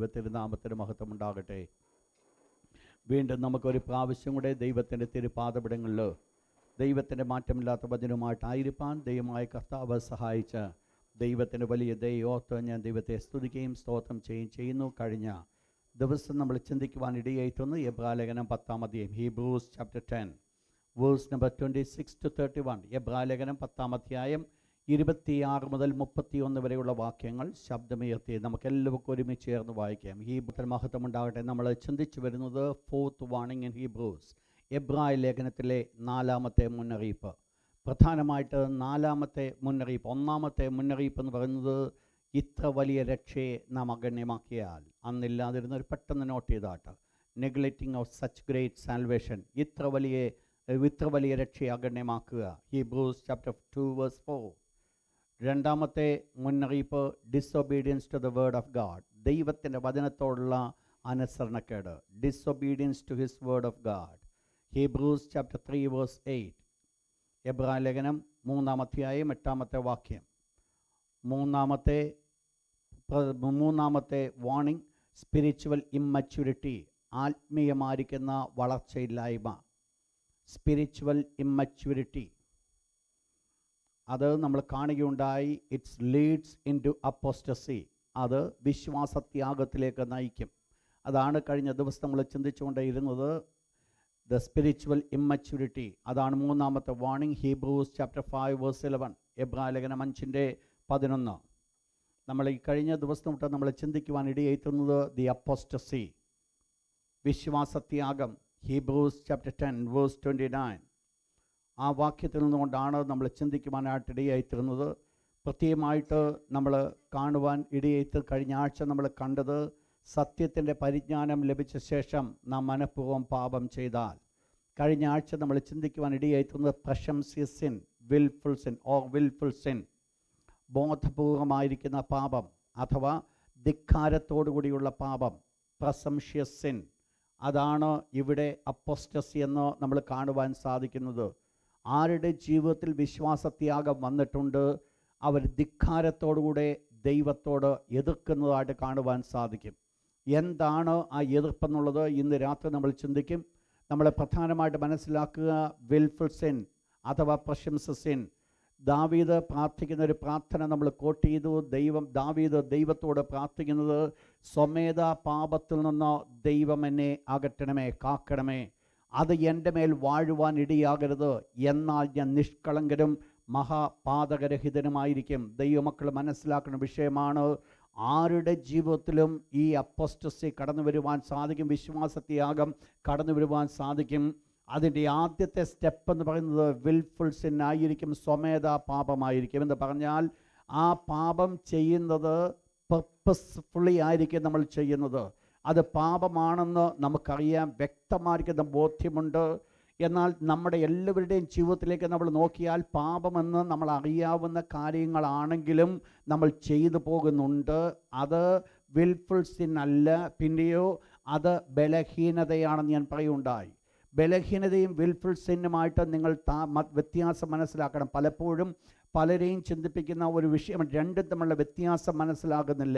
ദൈവത്തിരുനാമത്തിന് മഹത്വം ഉണ്ടാകട്ടെ. വീണ്ടും നമുക്കൊരു പ്രാവശ്യം കൂടെ ദൈവത്തിൻ്റെ തിരുപാദപിടങ്ങളിൽ ദൈവത്തിൻ്റെ മാറ്റമില്ലാത്ത വചനവുമായിട്ടായിരിക്കാൻ ദൈവമായ കർത്താവ് സഹായിച്ച ദൈവത്തിൻ്റെ വലിയ ദൈവോർത്ത് ഞാൻ ദൈവത്തെ സ്തുതിക്കുകയും സ്തോത്രം ചെയ്യുന്നു. കഴിഞ്ഞ ദിവസം നമ്മൾ ചിന്തിക്കുവാൻ ഇടയായിട്ടൊന്ന് എബ്രായലേഖനം 10-ാം അധ്യായം, ഹീബ്രൂസ് ചാപ്റ്റർ 10 വേഴ്സ് നമ്പർ 26-31. എബ്രായലേഖനം 10-ാം അധ്യായം 26 മുതൽ 31 വരെയുള്ള വാക്യങ്ങൾ ശബ്ദമുയർത്തി നമുക്കെല്ലാവർക്കും ഒരുമിച്ച് ചേർന്ന് വായിക്കാം. ഹീബ്രൂസിന് മഹത്വം ഉണ്ടാകട്ടെ. നമ്മൾ ചിന്തിച്ചു വരുന്നത് ഫോർത്ത് വാർണിംഗ് ഇൻ ഹീബ്രൂസ്, എബ്രായ ലേഖനത്തിലെ 4ാമത്തെ മുന്നറിയിപ്പ്. പ്രധാനമായിട്ട് 4ാമത്തെ മുന്നറിയിപ്പ്, 1ാമത്തെ മുന്നറിയിപ്പ് എന്ന് പറയുന്നത് ഇത്ര വലിയ രക്ഷയെ നാം അഗണ്യമാക്കിയാൽ, അന്നില്ലാതിരുന്നൊരു പെട്ടെന്ന് നോട്ട് ചെയ്താട്ട്, neglecting of such great salvation, ഇത്ര വലിയ രക്ഷയെ അഗണ്യമാക്കുക. Hebrews chapter 2 verse 4. 2ാമത്തെ മുന്നറിയിപ്പ് disobedience to the word of God, ദൈവത്തിൻ്റെ വചനത്തോടുള്ള അനുസരണക്കേട്, disobedience to his word of God. Hebrews chapter 3 verse 8. എബ്രായ ലേഖനം 3-ാം അധ്യായം 8ാമത്തെ വാക്യം. മൂന്നാമത്തെ വാർണിംഗ് സ്പിരിച്വൽ ഇമ്മച്യൂരിറ്റി, ആത്മീയമായിരിക്കുന്ന വളർച്ചയില്ലായ്മ, സ്പിരിച്വൽ ഇമ്മച്യൂരിറ്റി. അത് നമ്മൾ കാണുകയുണ്ടായി. Its leads in to apostasy, അത് വിശ്വാസത്യാഗത്തിലേക്ക് നയിക്കും. അതാണ് കഴിഞ്ഞ ദിവസം നമ്മൾ ചിന്തിച്ചുകൊണ്ടേയിരുന്നത്. ദ സ്പിരിച്വൽ ഇമ്മച്യൂരിറ്റി, അതാണ് 3ാമത്തെ വാർണിംഗ്. Hebrews chapter 5 verse 11. എബ്രായ ലേഖനം 5:11. നമ്മൾ ഈ കഴിഞ്ഞ ദിവസം തൊട്ട് നമ്മൾ ചിന്തിക്കുവാൻ ഇടയായിട്ടുന്നത് ദി അപ്പോസ്റ്റസി, വിശ്വാസത്യാഗം. Hebrews chapter 10 verse 29. ആ വാക്യത്തിൽ നിന്നുകൊണ്ടാണ് നമ്മൾ ചിന്തിക്കുവാനായിട്ട് ഇടയായിത്തീരുന്നത്. പ്രത്യേകമായിട്ട് നമ്മൾ കാണുവാൻ ഇടയായിട്ട് കഴിഞ്ഞ ആഴ്ച നമ്മൾ കണ്ടത്, സത്യത്തിൻ്റെ പരിജ്ഞാനം ലഭിച്ച ശേഷം നാം മനഃപൂർവ്വം പാപം ചെയ്താൽ. കഴിഞ്ഞ ആഴ്ച നമ്മൾ ചിന്തിക്കുവാൻ ഇടയായിത്തീരുന്നത് presumptuous sin, wilful sin or wilful sin, ബോധപൂർവമായിരിക്കുന്ന പാപം അഥവാ ധിക്കാരത്തോടുകൂടിയുള്ള പാപം, പ്രസംഷ്യസ് സിൻ. അതാണ് ഇവിടെ അപ്പോസ്റ്റസി എന്ന് നമ്മൾ കാണുവാൻ സാധിക്കുന്നത്. ആരുടെ ജീവിതത്തിൽ വിശ്വാസത്യാഗം വന്നിട്ടുണ്ട്, അവർ ധിക്കാരത്തോടുകൂടെ ദൈവത്തോട് എതിർക്കുന്നതായിട്ട് കാണുവാൻ സാധിക്കും. എന്താണ് ആ എതിർപ്പെന്നുള്ളത് ഇന്ന് രാത്രി നമ്മൾ ചിന്തിക്കും. നമ്മൾ പ്രധാനമായിട്ട് മനസ്സിലാക്കുക വിൽഫുൾ സിൻ അഥവാ പ്രശംസസ് സിൻ. ദാവീദ് പ്രാർത്ഥിക്കുന്ന ഒരു പ്രാർത്ഥന നമ്മൾ കോട്ട് ചെയ്തു. ദാവീദ് ദൈവത്തോട് പ്രാർത്ഥിക്കുന്നത്, സ്വമേധ പാപത്തിൽ നിന്ന് ദൈവം എന്നെ അകറ്റണമേ, കാക്കണമേ, അത് എൻ്റെ മേൽ വാഴുവാൻ ഇടയാകരുത്, എന്നാൽ ഞാൻ നിഷ്കളങ്കരും മഹാപാതകരഹിതനുമായിരിക്കും. ദൈവമക്കൾ മനസ്സിലാക്കുന്ന വിഷയമാണ്. ആരുടെ ജീവിതത്തിലും ഈ അപ്പോസ്റ്റസി കടന്നു വരുവാൻ സാധിക്കും, വിശ്വാസത്യാഗം കടന്നു വരുവാൻ സാധിക്കും. അതിൻ്റെ ആദ്യത്തെ സ്റ്റെപ്പ് എന്ന് പറയുന്നത് വിൽഫുൾ സിൻ ആയിരിക്കും, സ്വമേധ പാപമായിരിക്കും. എന്ന് പറഞ്ഞാൽ ആ പാപം ചെയ്യുന്നത് പർപ്പസ്ഫുള്ളി ആയിരിക്കും നമ്മൾ ചെയ്യുന്നത്. അത് പാപമാണെന്ന് നമുക്കറിയാം, വ്യക്തമായിരിക്കുന്ന ബോധ്യമുണ്ട്. എന്നാൽ നമ്മുടെ എല്ലാവരുടെയും ജീവിതത്തിലേക്ക് നമ്മൾ നോക്കിയാൽ പാപമെന്ന് നമ്മൾ അറിയാവുന്ന കാര്യങ്ങളാണെങ്കിലും നമ്മൾ ചെയ്തു പോകുന്നുണ്ട്. അത് വിൽഫുൾ സിൻ അല്ല, പിന്നെയോ അത് ബലഹീനതയാണെന്ന് ഞാൻ പറയുണ്ടായി. ബലഹീനതയും വിൽഫുൾ സിന്നുമായിട്ട് നിങ്ങൾ വ്യത്യാസം മനസ്സിലാക്കണം. പലപ്പോഴും പലരെയും ചിന്തിപ്പിക്കുന്ന ഒരു വിഷയം, രണ്ടും തമ്മിലുള്ള വ്യത്യാസം മനസ്സിലാകുന്നില്ല.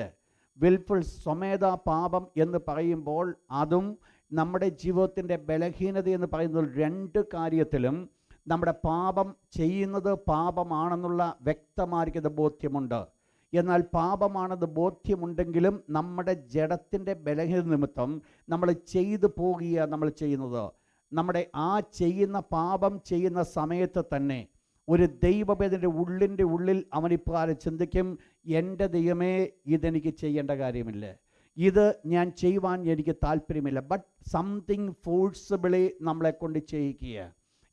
വിൽഫുൾ സ്വമേധ പാപം എന്ന് പറയുമ്പോൾ അതും നമ്മുടെ ജീവിതത്തിൻ്റെ ബലഹീനത എന്ന് പറയുന്നത്, രണ്ട് കാര്യത്തിലും നമ്മുടെ പാപം ചെയ്യുന്നത് പാപമാണെന്നുള്ള വ്യക്തമായിരിക്കുന്ന ബോധ്യമുണ്ട്. എന്നാൽ പാപമാണെന്ന് ബോധ്യമുണ്ടെങ്കിലും നമ്മുടെ ജഡത്തിൻ്റെ ബലഹീനത നിമിത്തം നമ്മൾ ചെയ്തു പോകുക നമ്മൾ ചെയ്യുന്നത്. നമ്മുടെ ആ ചെയ്യുന്ന പാപം ചെയ്യുന്ന സമയത്ത് തന്നെ ഒരു ദൈവവേദൻ്റെ ഉള്ളിൽ അവനിപ്രകാരം ചിന്തിക്കും, എൻ്റെ ദൈവമേ, ഇതെനിക്ക് ചെയ്യേണ്ട കാര്യമില്ല, ഇത് ഞാൻ ചെയ്യുവാൻ എനിക്ക് താല്പര്യമില്ല. ബട്ട് സംതിങ് ഫോഴ്സിബിളി നമ്മളെ കൊണ്ട് ചെയ്യിക്കുക.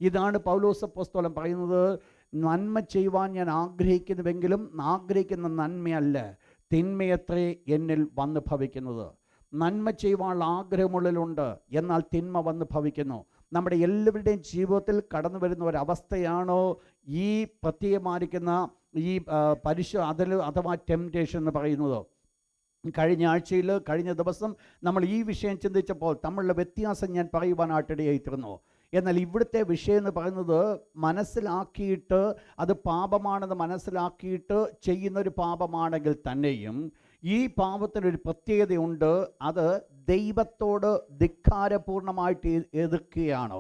ഇതാണ് പൗലോസ് അപ്പോസ്തലൻ പറയുന്നത്, നന്മ ചെയ്യുവാൻ ഞാൻ ആഗ്രഹിക്കുന്നുവെങ്കിലും ആഗ്രഹിക്കുന്ന നന്മയല്ല, തിന്മയത്രേ എന്നിൽ വന്ന് ഭവിക്കുന്നത്. നന്മ ചെയ്യുവാനുള്ള ആഗ്രഹമുള്ളിലുണ്ട്, എന്നാൽ തിന്മ വന്ന് ഭവിക്കുന്നു. നമ്മുടെ എല്ലാവരുടെയും ജീവിതത്തിൽ കടന്നു വരുന്ന ഒരവസ്ഥയാണോ ഈ പ്രത്യേകമായിരിക്കുന്ന ഈ അഥവാ ടെംപ്റ്റേഷൻ എന്ന് പറയുന്നത്. കഴിഞ്ഞ ദിവസം നമ്മൾ ഈ വിഷയം ചിന്തിച്ചപ്പോൾ തമ്മിലുള്ള വ്യത്യാസം ഞാൻ പറയുവാനായിട്ടിടയായിത്തീർന്നു. എന്നാൽ ഇവിടുത്തെ വിഷയം എന്ന് പറയുന്നത് മനസ്സിലാക്കിയിട്ട് അത് പാപമാണെന്ന് മനസ്സിലാക്കിയിട്ട് ചെയ്യുന്നൊരു പാപമാണെങ്കിൽ തന്നെയും ഈ പാപത്തിനൊരു പ്രത്യേകതയുണ്ട്, അത് ദൈവത്തോട് ധിക്കാരപൂർണമായിട്ട് എതിർക്കുകയാണ്.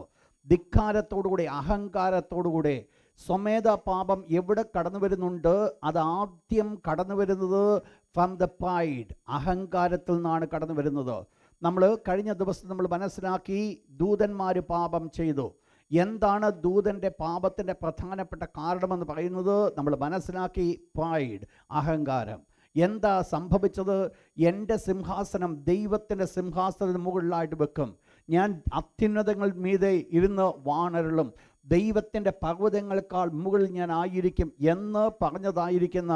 ധിക്കാരത്തോടുകൂടി, അഹങ്കാരത്തോടുകൂടി. സ്വമേധ പാപം എവിടെ കടന്നു വരുന്നുണ്ട്? അത് ആദ്യം കടന്നു വരുന്നത് ഫ്രം ദ പ്രൈഡ്, അഹങ്കാരത്തിൽ നിന്നാണ് കടന്നു വരുന്നത്. നമ്മൾ കഴിഞ്ഞ ദിവസം നമ്മൾ മനസ്സിലാക്കി, ദൂതന്മാർ പാപം ചെയ്തു. എന്താണ് ദൂതൻ്റെ പാപത്തിൻ്റെ പ്രധാനപ്പെട്ട കാരണമെന്ന് പറയുന്നത് നമ്മൾ മനസ്സിലാക്കി. പ്രൈഡ്, അഹങ്കാരം. എന്താ സംഭവിച്ചത്? എൻ്റെ സിംഹാസനം ദൈവത്തിൻ്റെ സിംഹാസനത്തിന് മുകളിലായിട്ട് വെക്കും, ഞാൻ അത്യുന്നതങ്ങൾ മീതെ ഇരുന്ന് വാണരുളും, ദൈവത്തിൻ്റെ പർവ്വതങ്ങളെക്കാൾ മുകളിൽ ഞാൻ ആയിരിക്കും എന്ന് പറഞ്ഞതായിരിക്കുന്ന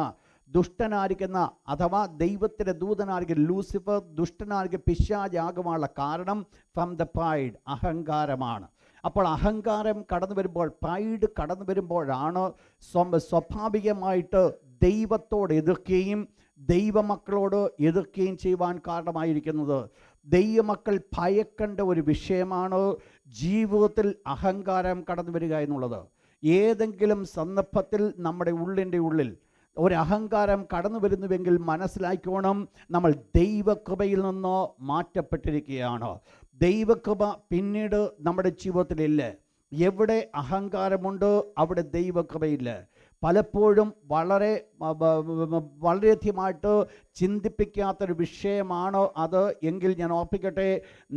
ദുഷ്ടനായിരിക്കുന്ന, അഥവാ ദൈവത്തിൻ്റെ ദൂതനായിരിക്കും ലൂസിഫർ, ദുഷ്ടനായിരിക്കും പിശാചാകുവാനുള്ള കാരണം ഫ്രം ദ പ്രൈഡ്, അഹങ്കാരമാണ്. അപ്പോൾ അഹങ്കാരം കടന്നു വരുമ്പോൾ, പ്രൈഡ് കടന്നു വരുമ്പോഴാണ് സ്വാഭാവികമായിട്ട് ദൈവത്തോട് എതിർക്കുകയും ദൈവമക്കളോട് എതിർക്കുകയും ചെയ്യുവാൻ കാരണമായിരിക്കുന്നത്. ദൈവമക്കൾ ഭയക്കേണ്ട ഒരു വിഷയമാണ് ജീവിതത്തിൽ അഹങ്കാരം കടന്നു വരിക എന്നുള്ളത്. ഏതെങ്കിലും സന്ദർഭത്തിൽ നമ്മുടെ ഉള്ളിൻ്റെ ഉള്ളിൽ ഒരു അഹങ്കാരം കടന്നു വരുന്നുവെങ്കിൽ മനസ്സിലാക്കണം, നമ്മൾ ദൈവകൃപയിൽ നിന്ന് മാറ്റപ്പെട്ടിരിക്കുകയാണ്. ദൈവകൃപ പിന്നീട് നമ്മുടെ ജീവിതത്തിലില്ല. എവിടെ അഹങ്കാരമുണ്ട് അവിടെ ദൈവകൃപയില്ല. പലപ്പോഴും വളരെയധികമായിട്ട് ചിന്തിപ്പിക്കാത്തൊരു വിഷയമാണ് അത്. എങ്കിൽ ഞാൻ ഓർപ്പിക്കട്ടെ,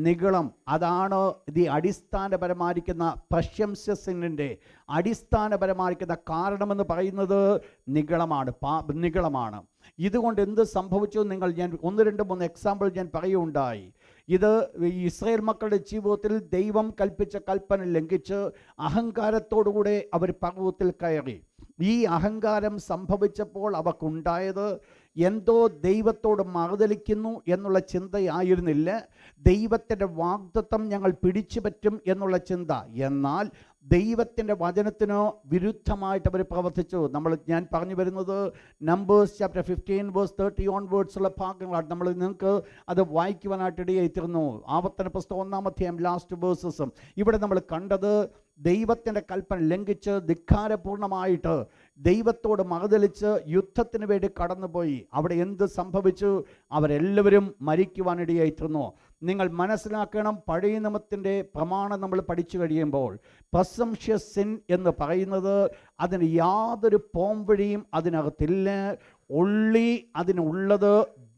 നിഗളം, അതാണ് ഇത് അടിസ്ഥാനപരമായിരിക്കുന്ന പ്രശംസസിൻ്റെ അടിസ്ഥാനപരമായിരിക്കുന്ന കാരണമെന്ന് പറയുന്നത് നിഗളമാണ്. ഇതുകൊണ്ട് എന്ത് സംഭവിച്ചു? ഞാൻ 1-2-3 എക്സാമ്പിൾ ഞാൻ പറയുകയുണ്ടായി. ഇത് ഇസ്രായേൽ മക്കളുടെ ജീവിതത്തിൽ ദൈവം കൽപ്പിച്ച കൽപ്പന ലംഘിച്ച് അഹങ്കാരത്തോടുകൂടെ അവർ പർവ്വതത്തിൽ കയറി. ഈ അഹങ്കാരം സംഭവിച്ചപ്പോൾ അവർക്കുണ്ടായത് എന്തോ ദൈവത്തോട് മറുതലിക്കുന്നു എന്നുള്ള ചിന്തയായിരുന്നില്ല, ദൈവത്തിൻ്റെ വാഗ്ദത്തം ഞങ്ങൾ പിടിച്ചു പറ്റും എന്നുള്ള ചിന്ത. എന്നാൽ ദൈവത്തിൻ്റെ വചനത്തിനോ വിരുദ്ധമായിട്ട് അവർ പ്രവർത്തിച്ചു. ഞാൻ പറഞ്ഞു വരുന്നത് നമ്പേഴ്സ് ചാപ്റ്റർ 15 വേഴ്സ് 30 ഓൺവേർഡ്സ് ഉള്ള ഭാഗങ്ങളാണ്. നിങ്ങൾക്ക് അത് വായിക്കുവാനായിട്ട് ഇടയായിത്തീർന്നു. ആവർത്തന പുസ്തകം 1-ാം അധ്യായം ലാസ്റ്റ് വേഴ്സസും. ഇവിടെ നമ്മൾ കണ്ടത് ദൈവത്തിൻ്റെ കൽപ്പന ലംഘിച്ച് ധിക്കാരപൂർണമായിട്ട് ദൈവത്തോട് മറുതലിച്ച് യുദ്ധത്തിന് വേണ്ടി കടന്നുപോയി. അവിടെ എന്ത് സംഭവിച്ചു? അവരെല്ലാവരും മരിക്കുവാനിടയായിത്തീർന്നു. നിങ്ങൾ മനസ്സിലാക്കണം, പഴയ നിയമത്തിൻ്റെ പ്രമാണം നമ്മൾ പഠിച്ചു കഴിയുമ്പോൾ പ്രസംഷ്യസ് സിൻ എന്ന് പറയുന്നത് അതിന് യാതൊരു പോംവഴിയും അതിനകത്തില്ല. അതിനുള്ളത്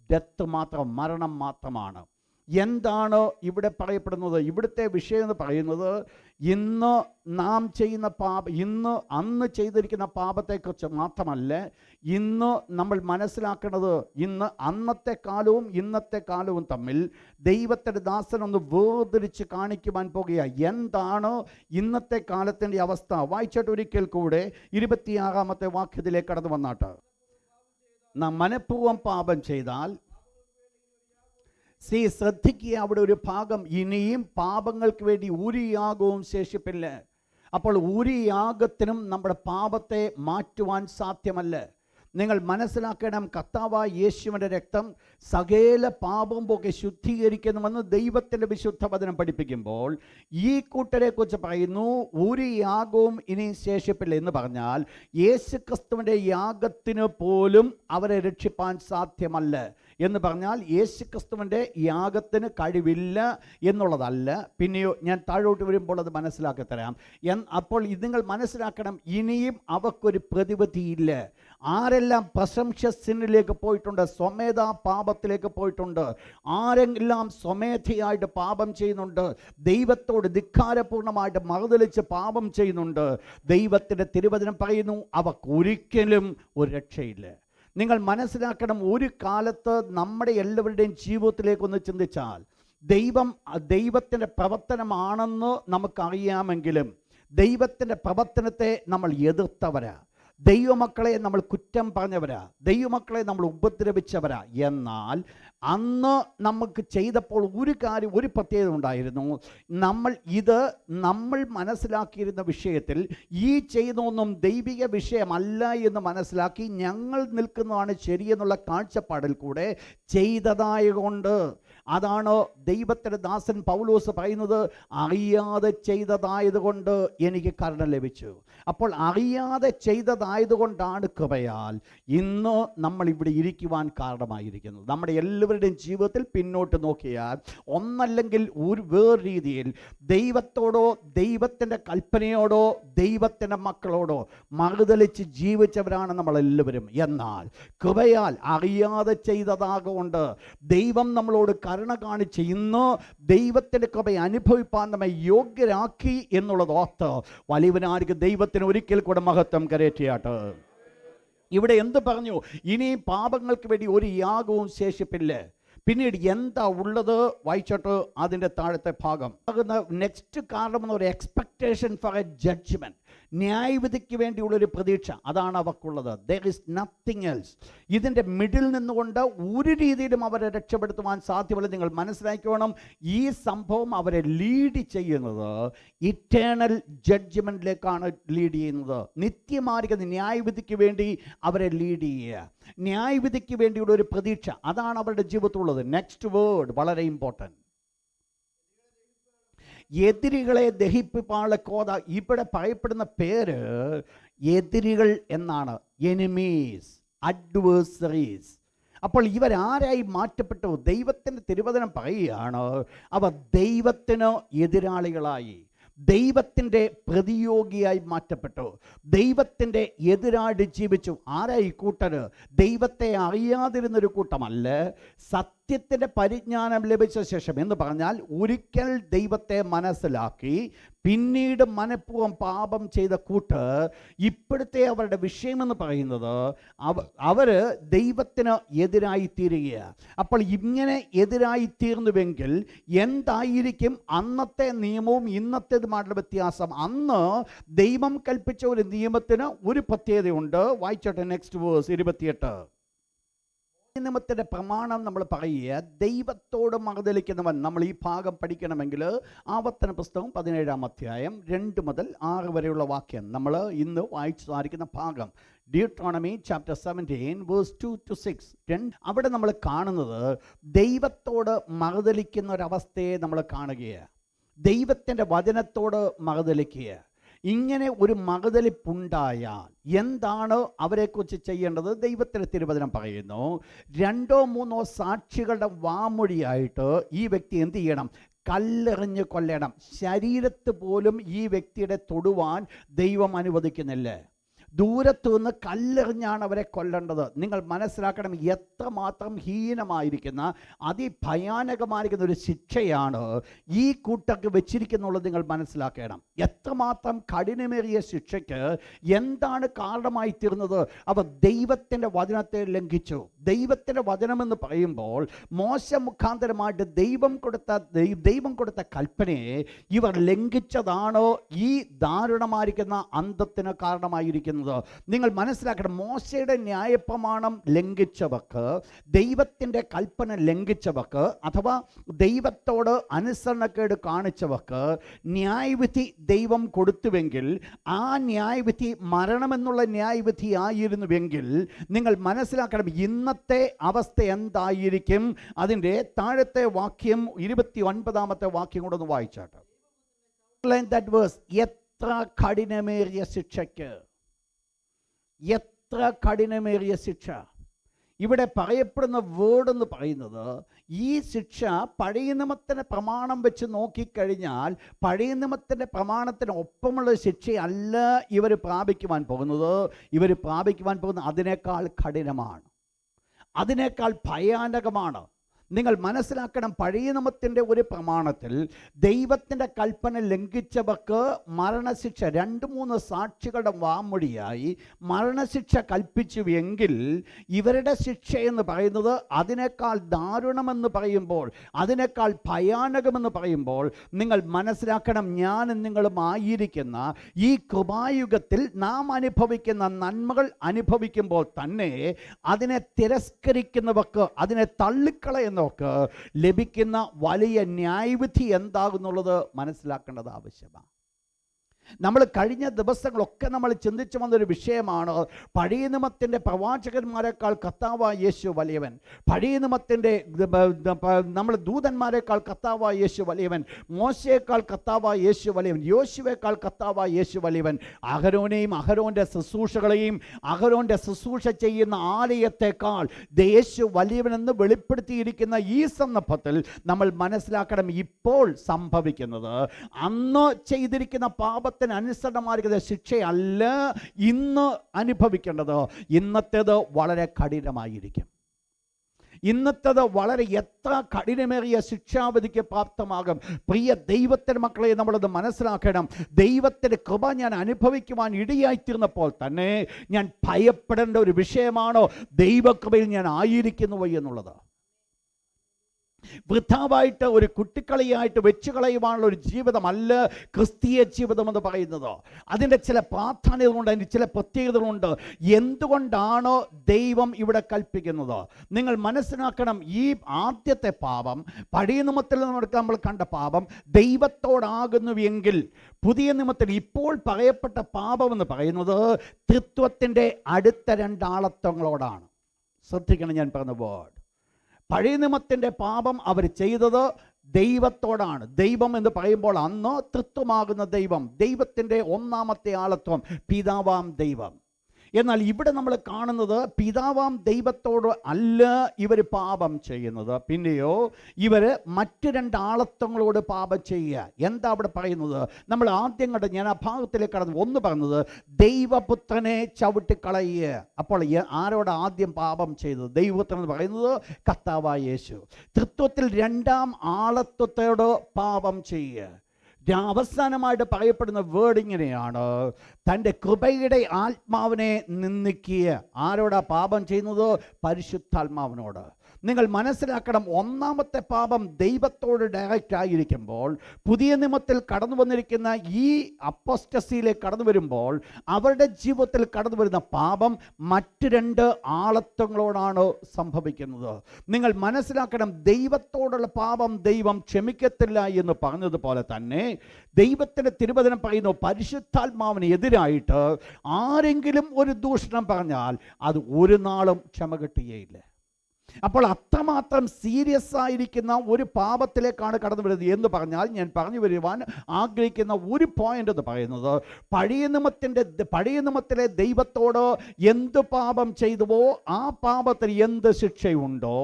ഡെത്ത് മാത്രം, മരണം മാത്രമാണ്. എന്താണ് ഇവിടെ പറയപ്പെടുന്നത്? ഇവിടുത്തെ വിഷയം എന്ന് പറയുന്നത് ഇന്ന് നാം ചെയ്യുന്ന അന്ന് ചെയ്തിരിക്കുന്ന പാപത്തെക്കുറിച്ച് മാത്രമല്ല. ഇന്ന് നമ്മൾ മനസ്സിലാക്കുന്നത്, ഇന്ന് അന്നത്തെ കാലവും ഇന്നത്തെ കാലവും തമ്മിൽ ദൈവത്തിൻ്റെ ദാസനൊന്ന് വേർതിരിച്ച് കാണിക്കുവാൻ പോകുക. എന്താണ് ഇന്നത്തെ കാലത്തിൻ്റെ അവസ്ഥ? വായിച്ചിട്ട് ഒരിക്കൽ കൂടെ 26-ാമത്തെ വാക്യത്തിലേക്ക് കടന്നു വന്നാട്ട്. നാം മനഃപൂർവ്വം പാപം ചെയ്താൽ, ശ്രദ്ധിക്കുക, അവിടെ ഒരു ഭാഗം, ഇനിയും പാപങ്ങൾക്ക് വേണ്ടി ഒരു യാഗവും ശേഷിപ്പില്ല. അപ്പോൾ ഒരു യാഗത്തിനും നമ്മുടെ പാപത്തെ മാറ്റുവാൻ സാധ്യമല്ല. നിങ്ങൾ മനസ്സിലാക്കണം, കർത്താവായ യേശുവിൻ്റെ രക്തം സകല പാപം പോകെ ശുദ്ധീകരിക്കുന്നുവെന്ന് ദൈവത്തിൻ്റെ വിശുദ്ധ വചനം പഠിപ്പിക്കുമ്പോൾ ഈ കൂട്ടരെ കുറിച്ച് പറയുന്നു, ഒരു യാഗവും ഇനി ശേഷിപ്പില്ല എന്ന് പറഞ്ഞാൽ യേശുക്രിസ്തുവിൻ്റെ യാഗത്തിന് പോലും അവരെ രക്ഷിപ്പാൻ സാധ്യമല്ല എന്ന് പറഞ്ഞാൽ യേശുക്രിസ്തുവിൻ്റെ യാഗത്തിന് കഴിവില്ല എന്നുള്ളതല്ല. പിന്നെയോ ഞാൻ താഴോട്ട് വരുമ്പോൾ അത് മനസ്സിലാക്കി തരാം. അപ്പോൾ ഇത് നിങ്ങൾ മനസ്സിലാക്കണം, ഇനിയും അവർക്കൊരു പ്രതിവിധിയില്ല. ആരെല്ലാം പ്രശംസസിനിലേക്ക് പോയിട്ടുണ്ട്, സ്വമേധ പാപത്തിലേക്ക് പോയിട്ടുണ്ട്, ആരെല്ലാം സ്വമേധയായിട്ട് പാപം ചെയ്യുന്നുണ്ട്, ദൈവത്തോട് ധിക്കാരപൂർണമായിട്ട് മറുതലിച്ച് പാപം ചെയ്യുന്നുണ്ട്, ദൈവത്തിൻ്റെ തിരുവചനം പറയുന്നു അവർക്കൊരിക്കലും ഒരു രക്ഷയില്ല. നിങ്ങൾ മനസ്സിലാക്കണം, ഒരു കാലത്ത് നമ്മുടെ എല്ലാവരുടെയും ജീവിതത്തിലേക്കൊന്ന് ചിന്തിച്ചാൽ ദൈവത്തിൻ്റെ പ്രവർത്തനമാണെന്ന് നമുക്കറിയാമെങ്കിലും ദൈവത്തിൻ്റെ പ്രവർത്തനത്തെ നമ്മൾ എതിർത്തവരാ, ദൈവമക്കളെ നമ്മൾ കുറ്റം പറഞ്ഞവരാ, ദൈവമക്കളെ നമ്മൾ ഉപദ്രവിച്ചവരാ. എന്നാൽ അന്ന് നമുക്ക് ചെയ്തപ്പോൾ ഒരു പ്രത്യേകത ഉണ്ടായിരുന്നു. നമ്മൾ മനസ്സിലാക്കിയിരുന്ന വിഷയത്തിൽ ഈ ചെയ്യുന്നതൊന്നും ദൈവിക വിഷയമല്ല എന്ന് മനസ്സിലാക്കി ഞങ്ങൾ നിൽക്കുന്നതാണ് ശരിയെന്നുള്ള കാഴ്ചപ്പാടിൽ കൂടെ ചെയ്തതായതുകൊണ്ട്, അതാണ് ദൈവത്തിൻ്റെ ദാസൻ പൗലോസ് പറയുന്നത്, അറിയാതെ ചെയ്തതായതുകൊണ്ട് എനിക്ക് കരുണ ലഭിച്ചു. അപ്പോൾ അറിയാതെ ചെയ്തതായതുകൊണ്ട് ചെയ്തതായതുകൊണ്ടാണ് കൃപയാൽ ഇന്ന് നമ്മൾ ഇവിടെ ഇരിക്കുവാൻ കാരണമായിരിക്കുന്നത്. നമ്മുടെ എല്ലാവരുടെയും ജീവിതത്തിൽ പിന്നോട്ട് നോക്കിയാൽ ഒന്നല്ലെങ്കിൽ ഒരു വേറെ രീതിയിൽ ദൈവത്തോടോ ദൈവത്തിൻ്റെ കൽപ്പനയോടോ ദൈവത്തിൻ്റെ മക്കളോടോ മറുതലിച്ച് ജീവിച്ചവരാണ് നമ്മളെല്ലാവരും. എന്നാൽ കൃപയാൽ അറിയാതെ ചെയ്തതാകൊണ്ട് ദൈവം നമ്മളോട് കരുണ കാണിച്ച് ഇന്ന് ദൈവത്തിൻ്റെ കൃപ അനുഭവിപ്പാൻ നമ്മെ യോഗ്യരാക്കി എന്നുള്ളത് ഓർത്ത് വലിയവനായിരിക്കും ദൈവത്തിന് ഒരിക്കൽ കൂടെ മഹത്വം കരയറ്റിയാട്ട്. ഇവിടെ എന്ത് പറഞ്ഞു? ഇനി പാപങ്ങൾക്ക് വേണ്ടി ഒരു യാഗവും ശേഷിപ്പില്ല. പിന്നീട് എന്താ ഉള്ളത്? വായിച്ചോട്ട് അതിൻ്റെ താഴത്തെ ഭാഗം. നെക്സ്റ്റ് കാരണം എന്ന് പറയുക എക്സ്പെക്ടേഷൻ ഫോർ എ ജഡ്ജ്മെൻറ്റ്, ന്യായവിധിക്ക് വേണ്ടിയുള്ളൊരു പ്രതീക്ഷ, അതാണ് അവർക്കുള്ളത്. There is nothing else. ഇതിൻ്റെ മിഡിൽ നിന്നുകൊണ്ട് ഒരു രീതിയിലും അവരെ രക്ഷപ്പെടുത്തുവാൻ സാധ്യമല്ല. നിങ്ങൾ മനസ്സിലാക്കണം, ഈ സംഭവം അവരെ ലീഡ് ചെയ്യുന്നത് ഇറ്റേണൽ ജഡ്ജ്മെൻറ്റിലേക്കാണ് ലീഡ് ചെയ്യുന്നത്. നിത്യമായിരിക്കുന്ന ന്യായവിധിക്ക് വേണ്ടി അവരെ ലീഡ് ചെയ്യുക, ന്യായവിധിക്ക് വേണ്ടിയുള്ള ഒരു പ്രതീക്ഷ, അതാണ് അവരുടെ ജീവിതത്തിലുള്ളത്. നെക്സ്റ്റ് വേർഡ് വളരെ ഇമ്പോർട്ടൻറ്റ്. എതിരികളെ ദഹിപ്പിപ്പാനുള്ള കോത. ഇവിടെ പറയപ്പെടുന്ന പേര് എതിരികൾ എന്നാണ്. Enemies, adversaries. അപ്പോൾ ഇവരാരായി മാറ്റപ്പെട്ടു? ദൈവത്തിൻ്റെ തിരുവചനം പറയുകയാണ്, അവർ ദൈവത്തിന് എതിരാളികളായി, ദൈവത്തിൻ്റെ പ്രതിയോഗിയായി മാറ്റപ്പെട്ടു, ദൈവത്തിൻ്റെ എതിരായിട്ട് ജീവിച്ചു. ആരായി കൂട്ടര്? ദൈവത്തെ അറിയാതിരുന്നൊരു കൂട്ടമല്ല, സത്യത്തിൻ്റെ പരിജ്ഞാനം ലഭിച്ച ശേഷം എന്ന് പറഞ്ഞാൽ ഒരിക്കൽ ദൈവത്തെ മനസ്സിലാക്കി പിന്നീട് മനഃപൂർവ്വം പാപം ചെയ്ത കൂട്ട്. ഇപ്പോഴത്തെ അവരുടെ വിഷയമെന്ന് പറയുന്നത് അവർ ദൈവത്തിന് എതിരായി തീരുകയാണ്. അപ്പോൾ ഇങ്ങനെ എതിരായി തീർന്നുവെങ്കിൽ എന്തായിരിക്കും അന്നത്തെ നിയമവും ഇന്നത്തേതുമായിട്ടുള്ള വ്യത്യാസം? അന്ന് ദൈവം കൽപ്പിച്ച ഒരു നിയമത്തിന് ഒരു പ്രത്യേകതയുണ്ട്. വായിച്ചോട്ടെ നെക്സ്റ്റ് വേഴ്സ് 28. നിയമത്തിൻ്റെ പ്രമാണം നമ്മൾ പറയുക, ദൈവത്തോട് മറുതലിക്കുന്നവൻ. നമ്മൾ ഈ ഭാഗം പഠിക്കണമെങ്കിൽ ആവർത്തന പുസ്തകം 17-ാം അധ്യായം 2 മുതൽ 6 വരെയുള്ള വാക്യം നമ്മൾ ഇന്ന് വായിച്ചു സാധിക്കുന്ന ഭാഗം. Deuteronomy chapter 17 verse 2 to 6. അവിടെ നമ്മൾ കാണുന്നത് ദൈവത്തോട് മറുതലിക്കുന്ന ഒരവസ്ഥയെ നമ്മൾ കാണുകയാണ്. ദൈവത്തിൻ്റെ വചനത്തോട് മറുതലിക്കുക. ഇങ്ങനെ ഒരു മറുതലിപ്പുണ്ടായാൽ എന്താണ് അവരെക്കുറിച്ച് ചെയ്യേണ്ടത്? ദൈവത്തിൻ്റെ തിരുവചനം പറയുന്നു, 2-3 സാക്ഷികളുടെ വാമൊഴിയായിട്ട് ഈ വ്യക്തി എന്ത് ചെയ്യണം? കല്ലെറിഞ്ഞ് കൊല്ലണം. ശരീരത്ത് പോലും ഈ വ്യക്തിയുടെ തൊടുവാൻ ദൈവം അനുവദിക്കുന്നില്ല. ദൂരത്തു നിന്ന് കല്ലെറിഞ്ഞാണ് അവരെ കൊല്ലേണ്ടത്. നിങ്ങൾ മനസ്സിലാക്കണം, എത്രമാത്രം ഹീനമായിരിക്കുന്ന അതിഭയാനകമായിരിക്കുന്ന ഒരു ശിക്ഷയാണ് ഈ കൂട്ടർക്ക് വെച്ചിരിക്കുന്നുള്ളത് നിങ്ങൾ മനസ്സിലാക്കണം. എത്രമാത്രം കഠിനമേറിയ ശിക്ഷയ്ക്ക് എന്താണ് കാരണമായി തീർന്നത്? അവർ ദൈവത്തിൻ്റെ വചനത്തെ ലംഘിച്ചു. ദൈവത്തിൻ്റെ വചനമെന്ന് പറയുമ്പോൾ മോശ മുഖാന്തരമായിട്ട് ദൈവം കൊടുത്ത കൽപ്പനയെ ഇവർ ലംഘിച്ചതാണോ ഈ ദാരുണമായിരിക്കുന്ന അന്തത്തിന് കാരണമായിരിക്കുന്നത്? നിങ്ങൾ മനസ്സിലാക്കണം, മോശയുടെ ന്യായപ്രമാണം ലംഘിച്ചവർക്ക്, ദൈവത്തിൻ്റെ കൽപ്പന ലംഘിച്ചവർക്ക്, അഥവാ ദൈവത്തോട് അനുസരണക്കേട് കാണിച്ചവർക്ക് ന്യായവിധി ദൈവം കൊടുത്തുവെങ്കിൽ ആ ന്യായവിധി മരണമെന്നുള്ള ന്യായവിധി ആയിരുന്നുവെങ്കിൽ നിങ്ങൾ മനസ്സിലാക്കണം ഇന്നത്തെ അവസ്ഥ എന്തായിരിക്കും. അതിൻ്റെ താഴത്തെ വാക്യം 29-ാമത്തെ വാക്യം കൂടെ ഒന്ന് വായിച്ചാട്ടെ. എത്ര കഠിനമേറിയ ശിക്ഷയ്ക്ക്, എത്ര കഠിനമേറിയ ശിക്ഷ! ഇവിടെ പറയപ്പെടുന്ന വേർഡ് എന്ന് പറയുന്നത്, ഈ ശിക്ഷ പഴയ നിയമത്തിൻ്റെ പ്രമാണം വെച്ച് നോക്കിക്കഴിഞ്ഞാൽ പഴയ നിയമത്തിൻ്റെ പ്രമാണത്തിന് ഒപ്പമുള്ള ശിക്ഷയല്ല ഇവർ പ്രാപിക്കുവാൻ പോകുന്നത്. ഇവർ പ്രാപിക്കുവാൻ പോകുന്നത് അതിനേക്കാൾ കഠിനമാണ്, അതിനേക്കാൾ ഭയാനകമാണ്. നിങ്ങൾ മനസ്സിലാക്കണം, പഴയ നിയമത്തിൻ്റെ ഒരു പ്രമാണത്തിൽ ദൈവത്തിൻ്റെ കൽപ്പന ലംഘിച്ചവർക്ക് മരണശിക്ഷ, 2-3 സാക്ഷികളുടെ വാമൊഴിയായി മരണശിക്ഷ കൽപ്പിച്ചുവെങ്കിൽ ഇവരുടെ ശിക്ഷ എന്ന് പറയുന്നത് അതിനേക്കാൾ ദാരുണമെന്ന് പറയുമ്പോൾ, അതിനേക്കാൾ ഭയാനകമെന്ന് പറയുമ്പോൾ നിങ്ങൾ മനസ്സിലാക്കണം, ഞാനും നിങ്ങളും ആയിരിക്കുന്ന ഈ കൃപായുഗത്തിൽ നാം അനുഭവിക്കുന്ന നന്മകൾ അനുഭവിക്കുമ്പോൾ തന്നെ അതിനെ തിരസ്കരിക്കുന്നവർക്ക്, അതിനെ തള്ളിക്കളയുന്ന ലഭിക്കുന്ന വലിയ ന്യായവിധി എന്താകുന്നുള്ളത് മനസ്സിലാക്കേണ്ടത് ആവശ്യമാണ്. നമ്മൾ കഴിഞ്ഞ ദിവസങ്ങളൊക്കെ നമ്മൾ ചിന്തിച്ചു വന്നൊരു വിഷയമാണ്, പഴയ നിയമത്തിൻ്റെ പ്രവാചകന്മാരെക്കാൾ കർത്താവായ യേശു വലിയവൻ, പഴയ നിയമത്തിൻ്റെ നമ്മൾ ദൂതന്മാരെക്കാൾ കർത്താവായ യേശു വലിയവൻ, മോശയേക്കാൾ കർത്താവായ യേശു വലിയവൻ, യോശുവേക്കാൾ കർത്താവായ യേശു വലിയവൻ, അഹരോനെയും അഹരോൻ്റെ ശുശ്രൂഷകളെയും അഹരോൻ്റെ ശുശ്രൂഷ ചെയ്യുന്ന ആലയത്തെക്കാൾ യേശു വലിയവനെന്ന് വെളിപ്പെടുത്തിയിരിക്കുന്ന ഈ സന്ദർഭത്തിൽ നമ്മൾ മനസ്സിലാക്കണം, ഇപ്പോൾ സംഭവിക്കുന്നത് അന്ന് ചെയ്തിരിക്കുന്ന പാപത്തിന് അനുസരണമായിരിക്കുന്ന ശിക്ഷയല്ല ഇന്ന് അനുഭവിക്കേണ്ടത്. ഇന്നത്തേത് വളരെ കഠിനമായിരിക്കും. ഇന്നത്തേത് വളരെ എത്ര കഠിനമേറിയ ശിക്ഷാവിധിക്ക് പ്രാപ്തമാകും. പ്രിയ ദൈവത്തിൻ്റെ മക്കളെ, നമ്മളത് മനസ്സിലാക്കണം. ദൈവത്തിൻ്റെ കൃപ ഞാൻ അനുഭവിക്കുവാൻ ഇടയായിത്തീർന്നപ്പോൾ തന്നെ ഞാൻ ഭയപ്പെടേണ്ട ഒരു വിഷയമാണോ ദൈവകൃപയിൽ ഞാൻ ആയിരിക്കുന്നുവോ എന്നുള്ളത്. വൃഥാവായിട്ട് ഒരു കുട്ടിക്കളിയായിട്ട് വെച്ചു കളയുവാനുള്ള ഒരു ജീവിതമല്ല ക്രിസ്തീയ ജീവിതം എന്ന് പറയുന്നത്. അതിൻ്റെ ചില പ്രാധാന്യതകളുണ്ട്, അതിൻ്റെ ചില പ്രത്യേകതകളുണ്ട്. എന്തുകൊണ്ടാണോ ദൈവം ഇവിടെ കൽപ്പിക്കുന്നത്? നിങ്ങൾ മനസ്സിലാക്കണം, ഈ ആദ്യത്തെ പാപം, പഴയ നിയമത്തിൽ നമ്മൾ കണ്ട പാപം ദൈവത്തോടാകുന്നുവെങ്കിൽ പുതിയ നിയമത്തിൽ ഇപ്പോൾ പറയപ്പെട്ട പാപം എന്ന് പറയുന്നത് ത്രിത്വത്തിൻ്റെ അടുത്ത രണ്ടാളത്വങ്ങളോടാണ്. ശ്രദ്ധിക്കണം ഞാൻ പറഞ്ഞ വേർഡ്. പഴയ നിയമത്തിൻ്റെ പാപം അവർ ചെയ്തത് ദൈവത്തോടാണ്. ദൈവം എന്ന് പറയുമ്പോൾ അന്ന് ത്രിത്വമാകുന്ന ദൈവം, ദൈവത്തിൻ്റെ ഒന്നാമത്തെ ആളത്വം പിതാവാം ദൈവം. എന്നാൽ ഇവിടെ നമ്മൾ കാണുന്നത് പിതാവാം ദൈവത്തോട് അല്ല ഇവർ പാപം ചെയ്യുന്നത്, പിന്നെയോ ഇവർ മറ്റ് രണ്ടാളത്വങ്ങളോട് പാപം ചെയ്യുക. എന്താ അവിടെ പറയുന്നത്? നമ്മൾ ആദ്യം കണ്ട്, ഞാൻ ആ ഭാഗത്തിലേക്ക് കടന്നു, ഒന്ന് പറഞ്ഞത് ദൈവപുത്രനെ ചവിട്ടിക്കളയുക. അപ്പോൾ ആരോട് ആദ്യം പാപം ചെയ്തത്? ദൈവപുത്രൻ എന്ന് പറയുന്നത് കർത്താവായ യേശു. ത്രിത്വത്തിൽ രണ്ടാം ആളത്വത്തോട് പാപം ചെയ്യുക. അവസാനമായിട്ട് പറയപ്പെടുന്ന വേർഡ് ഇങ്ങനെയാണ്, തൻ്റെ കൃപയുടെ ആത്മാവിനെ നിന്ദിക്കുക. ആരോടാ പാപം ചെയ്യുന്നത്? പരിശുദ്ധാത്മാവിനോട്. നിങ്ങൾ മനസ്സിലാക്കണം, ഒന്നാമത്തെ പാപം ദൈവത്തോട് ഡയറക്റ്റ് ആയിരിക്കുമ്പോൾ, പുതിയ നിയമത്തിൽ കടന്നു വന്നിരിക്കുന്ന ഈ അപ്പോസ്റ്റസിയിലേക്ക് കടന്നു വരുമ്പോൾ അവരുടെ ജീവിതത്തിൽ കടന്നു വരുന്ന പാപം മറ്റ് രണ്ട് ആളത്വങ്ങളോടാണ് സംഭവിക്കുന്നത്. നിങ്ങൾ മനസ്സിലാക്കണം, ദൈവത്തോടുള്ള പാപം ദൈവം ക്ഷമിക്കത്തില്ല എന്ന് പറഞ്ഞതുപോലെ തന്നെ ദൈവത്തിൻ്റെ തിരുവചനം പറയുന്നു, പരിശുദ്ധാത്മാവിന് എതിരായിട്ട് ആരെങ്കിലും ഒരു ദൂഷണം പറഞ്ഞാൽ അത് ഒരു നാളും ക്ഷമ കിട്ടുകയില്ല. അപ്പോൾ അത്രമാത്രം സീരിയസ് ആയിരിക്കുന്ന ഒരു പാപത്തിലേക്കാണ് കടന്നു വരുന്നത് എന്ന് പറഞ്ഞാൽ, ഞാൻ പറഞ്ഞു വരുവാൻ ആഗ്രഹിക്കുന്ന ഒരു പോയിന്റ് എന്ന് പറയുന്നത്, പഴയ നിയമത്തിലെ ദൈവത്തോട് എന്ത് പാപം ചെയ്തുവോ ആ പാപത്തിന് എന്ത് ശിക്ഷയുണ്ടോ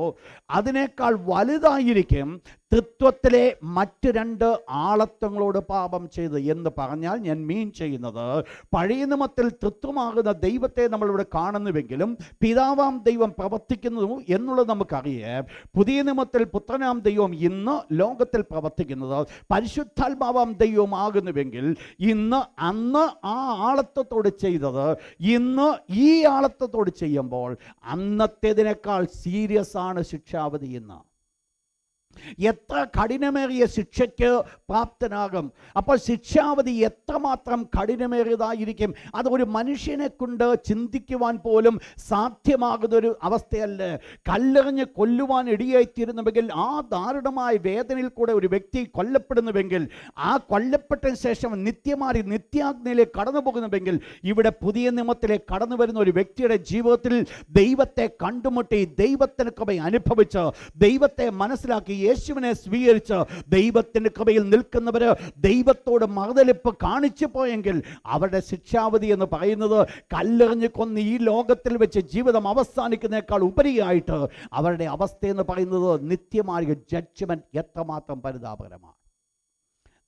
അതിനേക്കാൾ വലുതായിരിക്കും ത്രിത്വത്തിലെ മറ്റ് രണ്ട് ആളത്വങ്ങളോട് പാപം ചെയ്ത് എന്ന് പറഞ്ഞാൽ ഞാൻ മീൻ ചെയ്യുന്നത്, പഴയ നിയമത്തിൽ ത്രിത്വമാകുന്ന ദൈവത്തെ നമ്മളിവിടെ കാണുന്നുവെങ്കിലും പിതാവാം ദൈവം പ്രവർത്തിക്കുന്നു എന്നുള്ളത് നമുക്കറിയാം. പുതിയ നിയമത്തിൽ പുത്രനാം ദൈവം ഇന്ന് ലോകത്തിൽ പ്രവർത്തിക്കുന്നത് പരിശുദ്ധാത്മാവാം ദൈവമാകുന്നുവെങ്കിൽ അന്ന് ആ ആളത്വത്തോട് ചെയ്തത് ഇന്ന് ഈ ആളത്വത്തോട് ചെയ്യുമ്പോൾ അന്നത്തേതിനേക്കാൾ സീരിയസ് ആണ് ശിക്ഷാവധി. ഇന്ന് എത്ര കഠിനമേറിയ ശിക്ഷയ്ക്ക് പ്രാപ്തനാകും. അപ്പോൾ ശിക്ഷാവധി എത്രമാത്രം കഠിനമേറിയതായിരിക്കും, അത് ഒരു മനുഷ്യനെ കൊണ്ട് ചിന്തിക്കുവാൻ പോലും സാധ്യമാകുന്നൊരു അവസ്ഥയല്ല. കല്ലെറിഞ്ഞ് കൊല്ലുവാൻ ഇടയായിത്തീരുന്നുവെങ്കിൽ, ആ ദാരുണമായ വേദനയിൽ കൂടെ ഒരു വ്യക്തി കൊല്ലപ്പെടുന്നുവെങ്കിൽ, ആ കൊല്ലപ്പെട്ടതിന് ശേഷം നിത്യാഗ്നിയിലേക്ക് കടന്നു പോകുന്നുവെങ്കിൽ, ഇവിടെ പുതിയ നിയമത്തിലേക്ക് കടന്നു വരുന്ന ഒരു വ്യക്തിയുടെ ജീവിതത്തിൽ ദൈവത്തെ കണ്ടുമുട്ടി ദൈവത്തിന് കൃപ അനുഭവിച്ച് ദൈവത്തെ മനസ്സിലാക്കി യേശുവിനെ സ്വീകരിച്ച് ദൈവത്തിൻ്റെ കൃപയിൽ നിൽക്കുന്നവർ ദൈവത്തോട് മറുതലിപ്പ് കാണിച്ചു പോയെങ്കിൽ അവരുടെ ശിക്ഷാവധി എന്ന് പറയുന്നത് കല്ലെറിഞ്ഞ് കൊന്ന് ഈ ലോകത്തിൽ വെച്ച് ജീവിതം അവസാനിക്കുന്നതിനേക്കാൾ ഉപരിയായിട്ട് അവരുടെ അവസ്ഥ എന്ന് പറയുന്നത് നിത്യമായ ജഡ്ജ്മെൻറ്റ് എത്രമാത്രം പരിതാപകരമാണ്.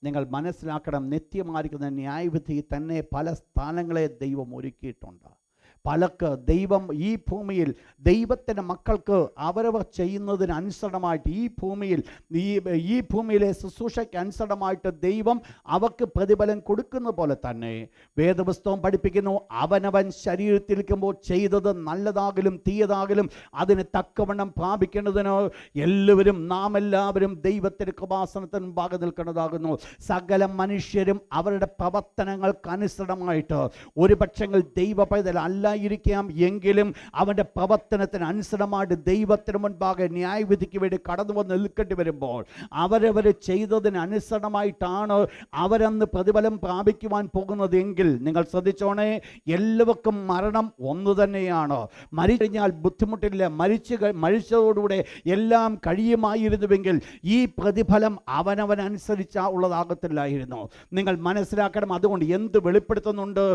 നിങ്ങൾ മനസ്സിലാക്കണം, നിത്യമായിരിക്കുന്ന ന്യായവിധി തന്നെ പല സ്ഥാനങ്ങളെ ദൈവം ഒരുക്കിയിട്ടുണ്ട്. പലക്ക് ദൈവം ഈ ഭൂമിയിൽ ദൈവത്തിൻ്റെ മക്കൾക്ക് അവരവർ ചെയ്യുന്നതിന് അനുസരണമായിട്ട് ഈ ഭൂമിയിലെ ശുശ്രൂഷയ്ക്ക് അനുസരണമായിട്ട് ദൈവം അവർക്ക് പ്രതിഫലം കൊടുക്കുന്ന പോലെ തന്നെ വേദപുസ്തകം പഠിപ്പിക്കുന്നു, അവനവൻ ശരീരത്തിലിരിക്കുമ്പോൾ ചെയ്തത് നല്ലതാകലും തീയതാകലും അതിന് തക്കവണ്ണം പ്രാപിക്കേണ്ടതിന് നാം എല്ലാവരും ദൈവത്തിൻ്റെ കൃപാസനത്തിന് മുമ്പാകെ നിൽക്കുന്നതാകുന്നു. സകല മനുഷ്യരും അവരുടെ പ്രവർത്തനങ്ങൾക്ക് അനുസരണമായിട്ട് ഒരു പക്ഷെങ്കിൽ ദൈവ പൈതൽ അല്ല കഠിനമായിരിക്കാം, എങ്കിലും അവൻ്റെ പ്രവർത്തനത്തിന് അനുസരണമായിട്ട് ദൈവത്തിന് മുൻപാകെ ന്യായവിധിക്ക് വേണ്ടി കടന്നു വന്ന് നിൽക്കേണ്ടി വരുമ്പോൾ അവരവർ ചെയ്തതിന് അനുസരണമായിട്ടാണ് അവരന്ന് പ്രതിഫലം പ്രാപിക്കുവാൻ പോകുന്നതെങ്കിൽ നിങ്ങൾ ശ്രദ്ധിച്ചോണേ, എല്ലാവർക്കും മരണം ഒന്നു തന്നെയാണ്. മരിച്ചു കഴിഞ്ഞാൽ ബുദ്ധിമുട്ടില്ല. മരിച്ചതോടുകൂടെ എല്ലാം കഴിയുമായിരുന്നുവെങ്കിൽ ഈ പ്രതിഫലം അവനവനനുസരിച്ച് ഉള്ളതാകത്തില്ലായിരുന്നു. നിങ്ങൾ മനസ്സിലാക്കണം. അതുകൊണ്ട് എന്ത് വെളിപ്പെടുത്തുന്നുണ്ട്?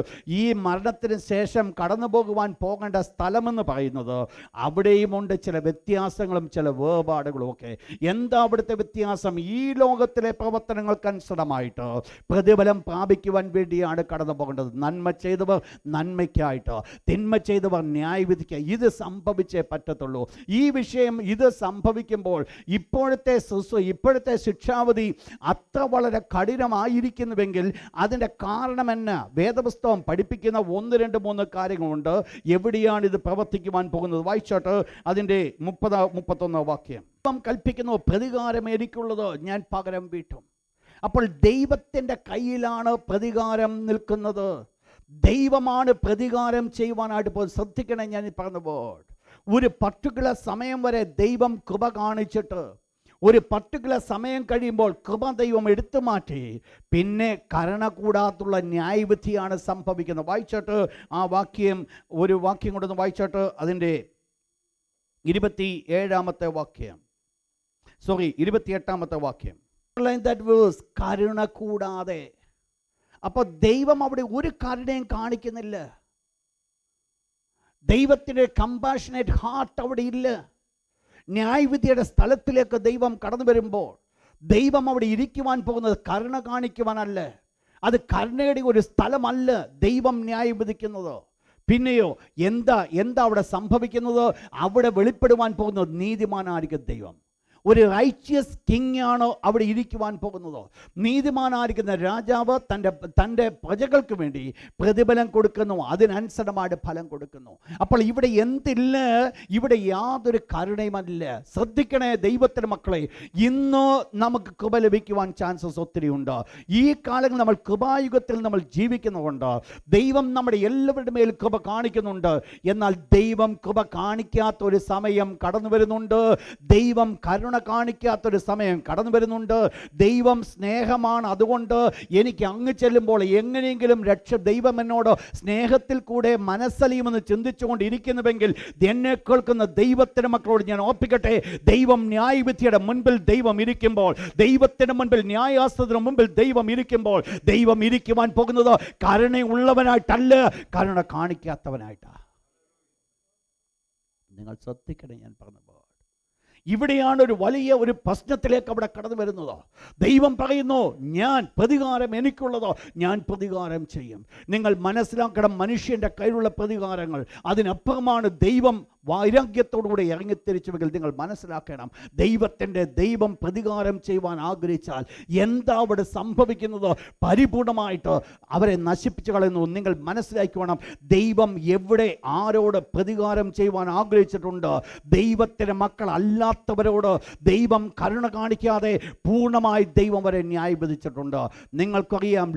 ഈ മരണത്തിന് ശേഷം കടന്നു പോകേണ്ട സ്ഥലമെന്ന് പറയുന്നത് അവിടെയുമുണ്ട് ചില വ്യത്യാസങ്ങളും ചില വേർപാടുകളും ഒക്കെ. എന്താ അവിടുത്തെ വ്യത്യാസം? ഈ ലോകത്തിലെ പ്രവർത്തനങ്ങൾക്കനുസൃതമായിട്ട് പ്രതിഫലം പ്രാപിക്കുവാൻ വേണ്ടിയാണ് കടന്നു പോകേണ്ടത്. നന്മ ചെയ്തവർ നന്മയ്ക്കായിട്ട്, തിന്മ ചെയ്തവർ ന്യായവിധിക്ക്. ഇത് സംഭവിച്ചേ പറ്റത്തുള്ളൂ. ഈ വിഷയം ഇത് സംഭവിക്കുമ്പോൾ ഇപ്പോഴത്തെ ശിക്ഷാവിധി അത്ര വളരെ കഠിനമായിരിക്കുന്നുവെങ്കിൽ അതിൻ്റെ കാരണം എന്നാ? വേദപുസ്തകം പഠിപ്പിക്കുന്ന 1, 2, 3 കാര്യങ്ങളുണ്ട്. എവിടെയാണ് ഇത് പ്രവർത്തിക്കുവാൻ പോകുന്നത്? വായിച്ചോട്ട് അതിൻ്റെ 30-31 വാക്യം. കൽപ്പിക്കുന്നു, പ്രതികാരം എനിക്കുള്ളത്, ഞാൻ പകരം വീട്ടും. അപ്പോൾ ദൈവത്തിൻ്റെ കയ്യിലാണ് പ്രതികാരം നിൽക്കുന്നത്. ദൈവമാണ് പ്രതികാരം ചെയ്യുവാനായിട്ട് പോകുന്നത്. ശ്രദ്ധിക്കണേ, ഞാൻ പറഞ്ഞപ്പോൾ ഒരു പർട്ടിക്കുലർ സമയം വരെ ദൈവം കൃപ കാണിച്ചിട്ട് ഒരു പർട്ടിക്കുലർ സമയം കഴിയുമ്പോൾ കൃപ ദൈവം എടുത്തു മാറ്റി പിന്നെ കരുണ കൂടാത്തുള്ള ന്യായവിധിയാണ് സംഭവിക്കുന്നത്. വായിച്ചോട്ട് ആ വാക്യം, ഒരു വാക്യം കൊണ്ടൊന്ന് വായിച്ചോട്ട് അതിൻ്റെ 28-ാമത്തെ വാക്യം. കരുണ കൂടാതെ. അപ്പോൾ ദൈവം അവിടെ ഒരു കരുണയും കാണിക്കുന്നില്ല. ദൈവത്തിൻ്റെ കമ്പാഷനേറ്റ് ഹാർട്ട് അവിടെ ഇല്ല. ന്യായവിധിയുടെ സ്ഥലത്തിലേക്ക് ദൈവം കടന്നു വരുമ്പോൾ ദൈവം അവിടെ ഇരിക്കുവാൻ പോകുന്നത് കരുണ കാണിക്കുവാനല്ല. അത് കരുണയുടെ ഒരു സ്ഥലമല്ല ദൈവം ന്യായം വിധിക്കുന്നത്. പിന്നെയോ എന്താ അവിടെ സംഭവിക്കുന്നത്? അവിടെ വെളിപ്പെടുവാൻ പോകുന്നത് നീതിമാനായിരിക്കും ദൈവം. ഒരു റൈച്ചിയസ് കിങ് ആണ് അവിടെ ഇരിക്കുവാൻ പോകുന്നത്. നീതിമാനായിരിക്കുന്ന രാജാവ് തൻ്റെ പ്രജകൾക്ക് വേണ്ടി പ്രതിഫലം കൊടുക്കുന്നു, അതിനനുസരണമായിട്ട് ഫലം കൊടുക്കുന്നു. അപ്പോൾ ഇവിടെ എന്തില്ല? ഇവിടെ യാതൊരു കരുണയുമല്ല. ശ്രദ്ധിക്കണേ ദൈവത്തിൻ്റെ മക്കളെ, ഇന്ന് നമുക്ക് കൃപ ലഭിക്കുവാൻ ചാൻസസ് ഒത്തിരി ഉണ്ട്. ഈ കാലങ്ങളിൽ നമ്മൾ കൃപായുഗത്തിൽ നമ്മൾ ജീവിക്കുന്നതുകൊണ്ട് ദൈവം നമ്മുടെ എല്ലാവരുടെ മേൽ കൃപ കാണിക്കുന്നുണ്ട്. എന്നാൽ ദൈവം കൃപ കാണിക്കാത്ത ഒരു സമയം കടന്നു വരുന്നുണ്ട്. ദൈവം കരുണ കാണിക്കാത്തൊരു സമയം കടന്നു വരുന്നുണ്ട്. ദൈവം സ്നേഹമാണ്. അതുകൊണ്ട് എനിക്ക് അങ്ങ് ചെല്ലുമ്പോൾ എങ്ങനെയെങ്കിലും ദൈവം എന്നോട് സ്നേഹത്തിൽ കൂടെ മനസ്സലിയുമെന്ന് ചിന്തിച്ചുകൊണ്ടിരിക്കുന്നുവെങ്കിൽ എന്നെ കേൾക്കുന്ന ദൈവത്തിൻ്റെ മക്കളോട് ഞാൻ ഓർപ്പിക്കട്ടെ, ദൈവം ന്യായവിധിയുടെ മുൻപിൽ ദൈവം ഇരിക്കുമ്പോൾ, ദൈവത്തിന് മുൻപിൽ ന്യായാസനത്തിന് മുൻപിൽ ദൈവം ഇരിക്കുമ്പോൾ ദൈവം ഇരിക്കുവാൻ പോകുന്നത് കരുണയുള്ളവനായിട്ടല്ല, കരുണ കാണിക്കാത്തവനായിട്ടാണ്. നിങ്ങൾ ശ്രദ്ധിക്കണേ ഞാൻ പറഞ്ഞപ്പോൾ. ഇവിടെയാണ് ഒരു വലിയ ഒരു പ്രശ്നത്തിലേക്ക് അവിടെ കടന്നു വരുന്നത്. ദൈവം പറയുന്നു, ഞാൻ പ്രതികാരം എനിക്കുള്ളതോ, ഞാൻ പ്രതികാരം ചെയ്യും. നിങ്ങൾ മനസ്സിലാക്കണം, മനുഷ്യൻ്റെ കയ്യിലുള്ള പ്രതികാരങ്ങൾ അതിനപ്പുറമാണ്. ദൈവം വൈരാഗ്യത്തോടുകൂടെ ഇറങ്ങിത്തിരിച്ചുവെങ്കിൽ നിങ്ങൾ മനസ്സിലാക്കണം, ദൈവം പ്രതികാരം ചെയ്യുവാൻ ആഗ്രഹിച്ചാൽ എന്താ അവിടെ സംഭവിക്കുന്നത്? പരിപൂർണമായിട്ട് അവരെ നശിപ്പിച്ചു കളയുന്നു. നിങ്ങൾ മനസ്സിലാക്കണം, ദൈവം എവിടെ ആരോട് പ്രതികാരം ചെയ്യുവാൻ ആഗ്രഹിച്ചിട്ടുണ്ട്, ദൈവത്തിൻ്റെ മക്കൾ അല്ലാത്തവരോട് ദൈവം കരുണ കാണിക്കാതെ പൂർണ്ണമായി ദൈവം വരെ ന്യായം വിധിച്ചിട്ടുണ്ട്. നിങ്ങൾക്കറിയാം,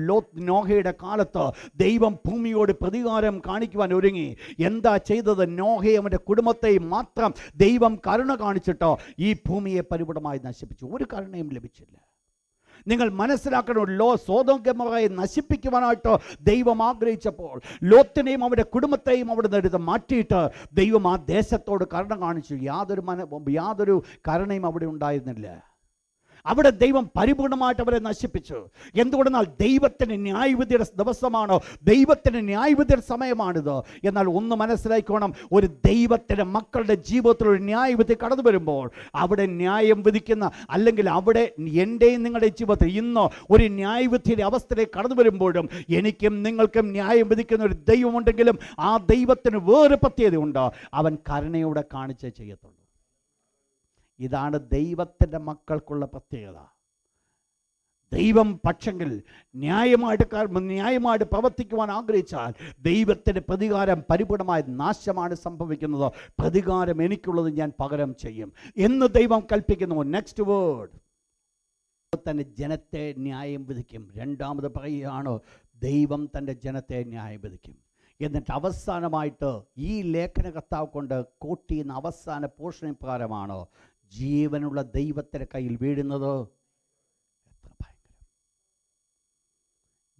നോഹയുടെ കാലത്ത് ദൈവം ഭൂമിയോട് പ്രതികാരം കാണിക്കുവാൻ ഒരുങ്ങി. എന്താ ചെയ്തത്? നോഹയെ അവൻ്റെ കുടുംബത്തെയും മാത്രം ദൈവം കരുണ കാണിച്ചിട്ടോ ഈ ഭൂമിയെ പരിപൂർണമായി നശിപ്പിച്ചു. ഒരു കരുണയും ലഭിച്ചില്ല. നിങ്ങൾ മനസ്സിലാക്കണം, സോദോം ഗൊമോറയെ നശിപ്പിക്കുവാനായിട്ട് ദൈവം ആഗ്രഹിച്ചപ്പോൾ ലോത്തിനെയും അവരുടെ കുടുംബത്തെയും അവിടെ നിന്ന് എടുത്ത് മാറ്റിയിട്ട് ദൈവം ആ ദേശത്തോട് കരുണ കാണിച്ചു. യാതൊരു കരുണയും അവിടെ ഉണ്ടായിരുന്നില്ല. അവിടെ ദൈവം പരിപൂർണമായിട്ട് അവരെ നശിപ്പിച്ചു. എന്തുകൊണ്ടെന്നാൽ ദൈവത്തിൻ്റെ ന്യായവിധിയുടെ ദിവസമാണ്, ദൈവത്തിൻ്റെ ന്യായവിധിയുടെ സമയമാണിത്. എന്നാൽ ഒന്ന് മനസ്സിലാക്കണം, ഒരു ദൈവത്തിൻ്റെ മക്കളുടെ ജീവിതത്തിൽ ഒരു ന്യായവിധി കടന്നു വരുമ്പോൾ അവിടെ ന്യായം വിധിക്കുന്ന, അല്ലെങ്കിൽ അവിടെ എൻ്റെയും നിങ്ങളുടെ ജീവിതത്തിൽ ഇന്ന് ഒരു ന്യായവിധിയുടെ അവസ്ഥയിലേക്ക് കടന്നു വരുമ്പോഴും എനിക്കും നിങ്ങൾക്കും ന്യായം വിധിക്കുന്ന ഒരു ദൈവമുണ്ടെങ്കിലും ആ ദൈവത്തിന് വേറെ പ്രത്യേകതയുണ്ട്. അവൻ കരുണയോടെ കാണിച്ചേ ചെയ്യത്തുള്ളൂ. ഇതാണ് ദൈവത്തിൻ്റെ മക്കൾക്കുള്ള പ്രത്യേകത. ദൈവം പക്ഷെങ്കിൽ ന്യായമായിട്ട് പ്രവർത്തിക്കുവാൻ ആഗ്രഹിച്ചാൽ ദൈവത്തിൻ്റെ പ്രതികാരം പരിപൂർണമായ നാശമാണ് സംഭവിക്കുന്നത്. പ്രതികാരം എനിക്കുള്ളത് ഞാൻ പകരം ചെയ്യും എന്ന് ദൈവം കൽപ്പിക്കുന്നു. നെക്സ്റ്റ് വേർഡ്, തൻ്റെ ജനത്തെ ന്യായം വിധിക്കും. രണ്ടാമത് പറയുകയാണ്, ദൈവം തൻ്റെ ജനത്തെ ന്യായം വിധിക്കും. എന്നിട്ട് അവസാനമായിട്ട് ഈ ലേഖനകർത്താവ് കൊണ്ട് കോട്ട് ചെയ്യുന്ന അവസാന പോർഷൻ പ്രകാരമാണ് ജീവനുള്ള ദൈവത്തിൻ്റെ കയ്യിൽ വീഴുന്നത്. എത്ര ഭയങ്കരം!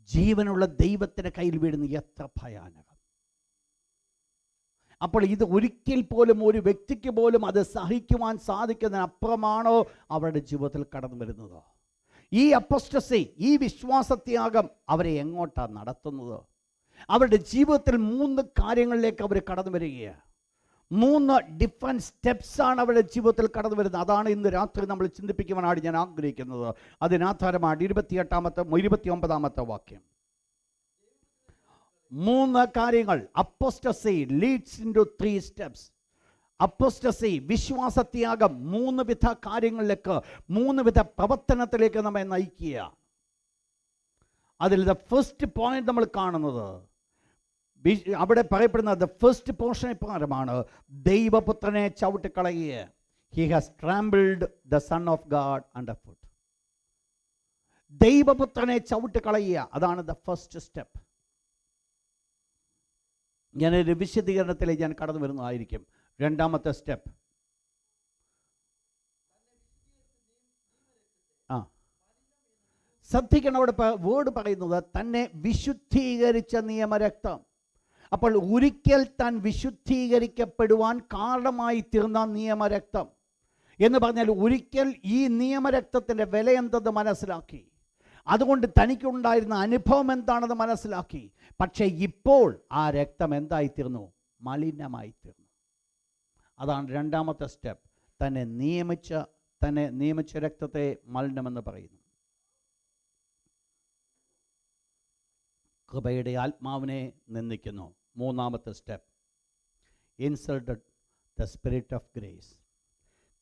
ജീവനുള്ള ദൈവത്തിൻ്റെ കയ്യിൽ വീഴുന്നത് എത്ര ഭയാനകം! അപ്പോൾ ഇത് ഒരിക്കൽ പോലും ഒരു വ്യക്തിക്ക് പോലും അത് സഹിക്കുവാൻ സാധിക്കുന്നതിനപ്പുറമാണോ അവരുടെ ജീവിതത്തിൽ കടന്നു വരുന്നത്. ഈ അപ്പോസ്റ്റസി, ഈ വിശ്വാസത്യാഗം അവരെ എങ്ങോട്ടാണ് നടത്തുന്നത്? അവരുടെ ജീവിതത്തിൽ 3 കാര്യങ്ങളിലേക്ക് അവർ കടന്നു വരികയാണ്. 3 ഡിഫറെൻറ്റ് സ്റ്റെപ്സാണ് അവരുടെ ജീവിതത്തിൽ കടന്നു വരുന്നത്. അതാണ് ഇന്ന് രാത്രി നമ്മൾ ചിന്തിപ്പിക്കുവാനാണ് ഞാൻ ആഗ്രഹിക്കുന്നത്. അതിനാധാരമാണ് 29 വാക്യം. 3 കാര്യങ്ങൾ. Apostasy leads in to 3 steps. Apostasy, വിശ്വാസത്യാഗം 3 വിധ കാര്യങ്ങളിലേക്ക്, 3 വിധ പ്രവർത്തനത്തിലേക്ക് നമ്മെ നയിക്കുക. അതിൽ ദ ഫസ്റ്റ് പോയിന്റ് നമ്മൾ കാണുന്നത്, അവിടെ പറയപ്പെടുന്ന ദ ഫസ്റ്റ് പോർഷൻ ഇപ്രകാരമാണ്: ദൈവപുത്രനെ ചവിട്ടിക്കളയുക. He has trampled the son of God under foot. ദൈവപുത്രനെ ചവിട്ടിക്കളയുക, അതാണ് ദ ഫസ്റ്റ് സ്റ്റെപ്പ്. ഞാനൊരു വിശദീകരണത്തിലേക്ക് ഞാൻ കടന്നു വരുന്നതായിരിക്കും. 2ാമത്തെ സ്റ്റെപ്പ്, ശ്രദ്ധിക്കണം, അവിടെ വേർഡ് പറയുന്നത് തന്നെ വിശുദ്ധീകരിച്ച നിയമരക്തം. അപ്പോൾ ഒരിക്കൽ താൻ വിശുദ്ധീകരിക്കപ്പെടുവാൻ കാരണമായി തീർന്ന നിയമരക്തം എന്ന് പറഞ്ഞാൽ ഒരിക്കൽ ഈ നിയമരക്തത്തിൻ്റെ വില എന്തെന്ന് മനസ്സിലാക്കി. അതുകൊണ്ട് തനിക്കുണ്ടായിരുന്ന അനുഭവം എന്താണെന്ന് മനസ്സിലാക്കി. പക്ഷേ ഇപ്പോൾ ആ രക്തം എന്തായിത്തീർന്നു? മലിനമായിത്തീർന്നു. അതാണ് 2ാമത്തെ സ്റ്റെപ്പ്. തന്നെ നിയമിച്ച രക്തത്തെ മലിനമെന്ന് പറയുന്നു. കൃപയുടെ ആത്മാവിനെ നിന്ദിക്കുന്നു. 3ാമത്തെ step, insulted the spirit of grace.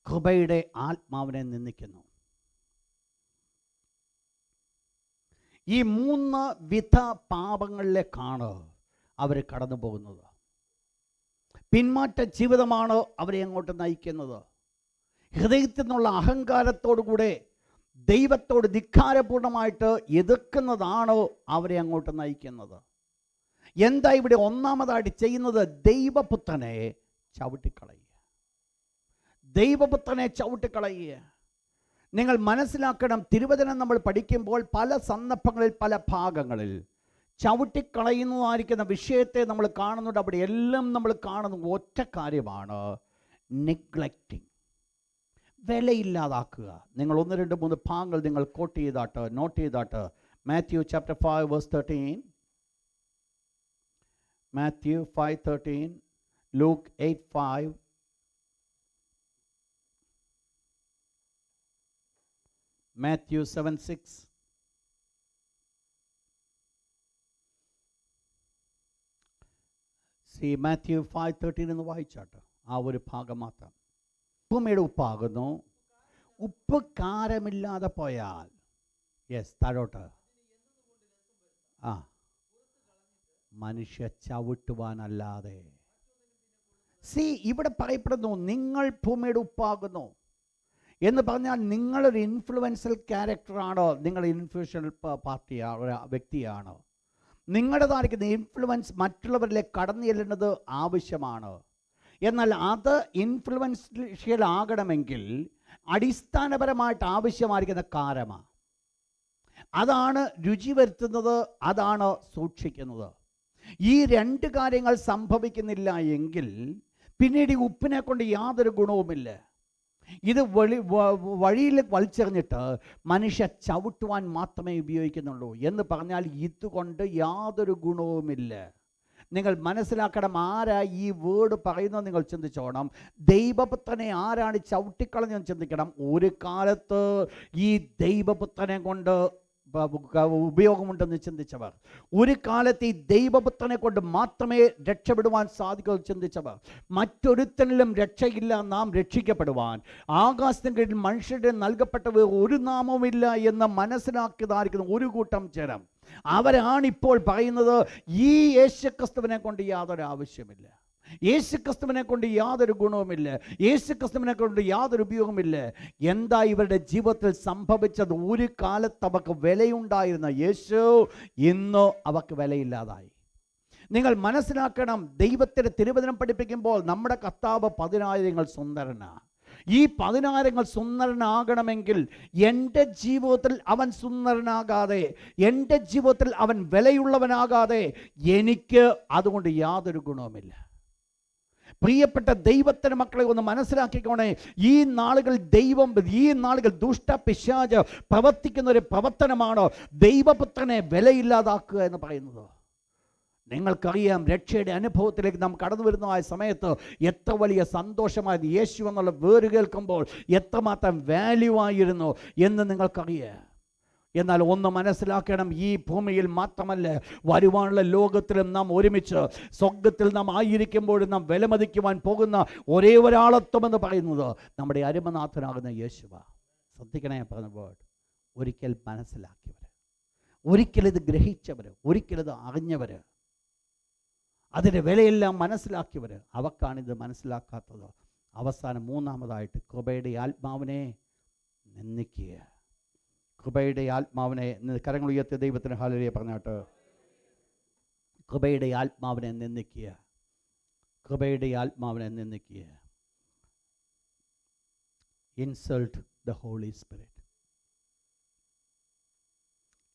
കൃപയുടെ ആത്മാവിനെ നിന്ദിക്കുന്നു. ഈ 3 വിധ പാപങ്ങളിലേക്കാണ് അവർ കടന്നു പോകുന്നത്. പിന്മാറ്റ ജീവിതമാണ് അവരെ അങ്ങോട്ട് നയിക്കുന്നത്. ഹൃദയത്തിൽ നിന്നുള്ള അഹങ്കാരത്തോടുകൂടെ ദൈവത്തോട് ധിക്കാരപൂർണമായിട്ട് എതിർക്കുന്നതാണോ അവരെ അങ്ങോട്ട് നയിക്കുന്നത്? എന്താ ഇവിടെ ഒന്നാമതായിട്ട് ചെയ്യുന്നത്? ദൈവപുത്രനെ ചവിട്ടിക്കളയുക. ദൈവപുത്രനെ ചവിട്ടിക്കളയുക. നിങ്ങൾ മനസ്സിലാക്കണം, തിരുവചനം നമ്മൾ പഠിക്കുമ്പോൾ പല സന്ദർഭങ്ങളിൽ, പല ഭാഗങ്ങളിൽ ചവിട്ടിക്കളയുന്നതായിരിക്കുന്ന വിഷയത്തെ നമ്മൾ കാണുന്നുണ്ട്. അവിടെ എല്ലാം നമ്മൾ കാണുന്ന ഒറ്റ കാര്യമാണ്: നെഗ്ലക്റ്റിംഗ്, വിലയില്ലാതാക്കുക. നിങ്ങൾ 1, 2, 3 ഭാഗങ്ങൾ നിങ്ങൾ നോട്ട് ചെയ്താട്ട്. Matthew chapter 5 verse 13, Matthew 5:13, Luke 8:5, Matthew 7:6. Matthew 5:13 എന്ന് വായിച്ചാട്ട് ആ ഒരു ഭാഗം മാത്രം. ഉപ്പുമയുടെ ഉപ്പാകുന്നു. ഉപ്പ് കാരമില്ലാതെ പോയാൽ, താഴോട്ട്, മനുഷ്യ ചവിട്ടുവാനല്ലാതെ. ഇവിടെ പറയപ്പെടുന്നു, നിങ്ങൾ ഭൂമിയുടെ ഉപ്പാകുന്നു എന്ന് പറഞ്ഞാൽ നിങ്ങളൊരു ഇൻഫ്ലുവൻഷ്യൽ ക്യാരക്ടറാണോ? നിങ്ങൾ ഇൻഫ്ലുവൻഷ്യൽ പാർട്ടിയാണോ, വ്യക്തിയാണോ? നിങ്ങളുടേതായിരിക്കുന്ന ഇൻഫ്ലുവൻസ് മറ്റുള്ളവരിലേക്ക് കടന്നു ചെല്ലുന്നത് ആവശ്യമാണ്. എന്നാൽ അത് ഇൻഫ്ലുവൻഷ്യൽ ആകണമെങ്കിൽ അടിസ്ഥാനപരമായിട്ട് ആവശ്യമായിരിക്കുന്ന കാരമ, അതാണ് രുചി വരുത്തുന്നത്, അതാണ് സൂക്ഷിക്കുന്നത്. ഈ 2 കാര്യങ്ങൾ സംഭവിക്കുന്നില്ല എങ്കിൽ പിന്നീട് ഈ ഉപ്പിനെ കൊണ്ട് യാതൊരു ഗുണവുമില്ല. ഇത് വഴിയിൽ വലിച്ചെറിഞ്ഞിട്ട് മനുഷ്യ ചവിട്ടുവാൻ മാത്രമേ ഉപയോഗിക്കുന്നുള്ളൂ എന്ന് പറഞ്ഞാൽ ഇതുകൊണ്ട് യാതൊരു ഗുണവുമില്ല. നിങ്ങൾ മനസ്സിലാക്കണം, ആരാ ഈ വേർഡ് പറയുന്നത് നിങ്ങൾ ചിന്തിച്ചോണം. ദൈവപുത്രനെ ആരാണ് ചവിട്ടിക്കളഞ്ഞെന്ന് ചിന്തിക്കണം. ഒരു കാലത്ത് ഈ ദൈവപുത്രനെ കൊണ്ട് ഉപയോഗമുണ്ടെന്ന് ചിന്തിച്ചവർ, ഒരു കാലത്ത് ഈ ദൈവപുത്രനെ കൊണ്ട് മാത്രമേ രക്ഷപ്പെടുവാൻ സാധിക്കൂ ചിന്തിച്ചവർ, മറ്റൊരുത്തനിലും രക്ഷയില്ല, നാം രക്ഷിക്കപ്പെടുവാൻ ആകാശത്തിന് കീഴിൽ മനുഷ്യരുടെ നൽകപ്പെട്ടവ ഒരു നാമവുമില്ല എന്ന് മനസ്സിലാക്കിയതായിരിക്കുന്ന ഒരു കൂട്ടം ജനം, അവരാണിപ്പോൾ പറയുന്നത് ഈ യേശുക്രിസ്തുവിനെ കൊണ്ട് യാതൊരു ആവശ്യമില്ല, യേശുക്രിസ്തുവിനെ കൊണ്ട് യാതൊരു ഗുണവുമില്ല, യേശുക്രിസ്തുവിനെ കൊണ്ട് യാതൊരു ഉപയോഗമില്ല. എന്താ ഇവരുടെ ജീവിതത്തിൽ സംഭവിച്ചത്? ഒരു കാലത്ത് അവർക്ക് വിലയുണ്ടായിരുന്ന യേശു ഇന്ന് അവർക്ക് വിലയില്ലാതായി. നിങ്ങൾ മനസ്സിലാക്കണം, ദൈവത്തിൻ്റെ തിരുവചനം പഠിപ്പിക്കുമ്പോൾ നമ്മുടെ കർത്താവ് 10,000 സുന്ദരനാണ്. ഈ 10,000 സുന്ദരനാകണമെങ്കിൽ എൻ്റെ ജീവിതത്തിൽ അവൻ സുന്ദരനാകാതെ, എൻ്റെ ജീവിതത്തിൽ അവൻ വിലയുള്ളവനാകാതെ എനിക്ക് അതുകൊണ്ട് യാതൊരു ഗുണവുമില്ല. പ്രിയപ്പെട്ട ദൈവത്തിൻ്റെ മക്കളെ ഒന്ന് മനസ്സിലാക്കിക്കോണേ, ഈ നാളുകൾ ദുഷ്ട പിശാച് പ്രവർത്തിക്കുന്ന ഒരു പ്രവർത്തനമാണോ ദൈവപുത്രനെ വിലയില്ലാതാക്കുക എന്ന് പറയുന്നത്? നിങ്ങൾക്കറിയാം, രക്ഷയുടെ അനുഭവത്തിലേക്ക് നാം കടന്നു വരുന്ന ആ സമയത്ത് എത്ര വലിയ സന്തോഷമായിരുന്നു. യേശു എന്നുള്ള വേര് കേൾക്കുമ്പോൾ എത്രമാത്രം വാല്യൂ ആയിരുന്നു എന്ന് നിങ്ങൾക്കറിയാം. എന്നാൽ ഒന്ന് മനസ്സിലാക്കണം, ഈ ഭൂമിയിൽ മാത്രമല്ല, വരുവാനുള്ള ലോകത്തിലും നാം ഒരുമിച്ച് സ്വർഗത്തിൽ നാം ആയിരിക്കുമ്പോഴും നാം വിലമതിക്കുവാൻ പോകുന്ന ഒരേ ഒരാളത്വമെന്ന് പറയുന്നത് നമ്മുടെ അരുമനാഥനാകുന്ന യേശുവ. ശ്രദ്ധിക്കണേ, പറഞ്ഞ വേർഡ്. ഒരിക്കൽ മനസ്സിലാക്കിയവർ, ഒരിക്കലിത് ഗ്രഹിച്ചവർ, ഒരിക്കലിത് അറിഞ്ഞവർ, അതിൻ്റെ വിലയെല്ലാം മനസ്സിലാക്കിയവർ, അവർക്കാണിത് മനസ്സിലാക്കാത്തത്. അവസാനം മൂന്നാമതായിട്ട് കൃപയുടെ ആത്മാവിനെ നിന്ദിക്കുക. കൃപയുടെ ആത്മാവിനെ, കരങ്ങൾ ഉയർത്തിയ ദൈവത്തിന് ഹല്ലേലൂയ പറഞ്ഞാട്ട്. കൃപയുടെ ആത്മാവിനെ നിന്ദിക്കുക. കൃപയുടെ ആത്മാവിനെ നിന്ദിക്കുക. Insult the holy spirit.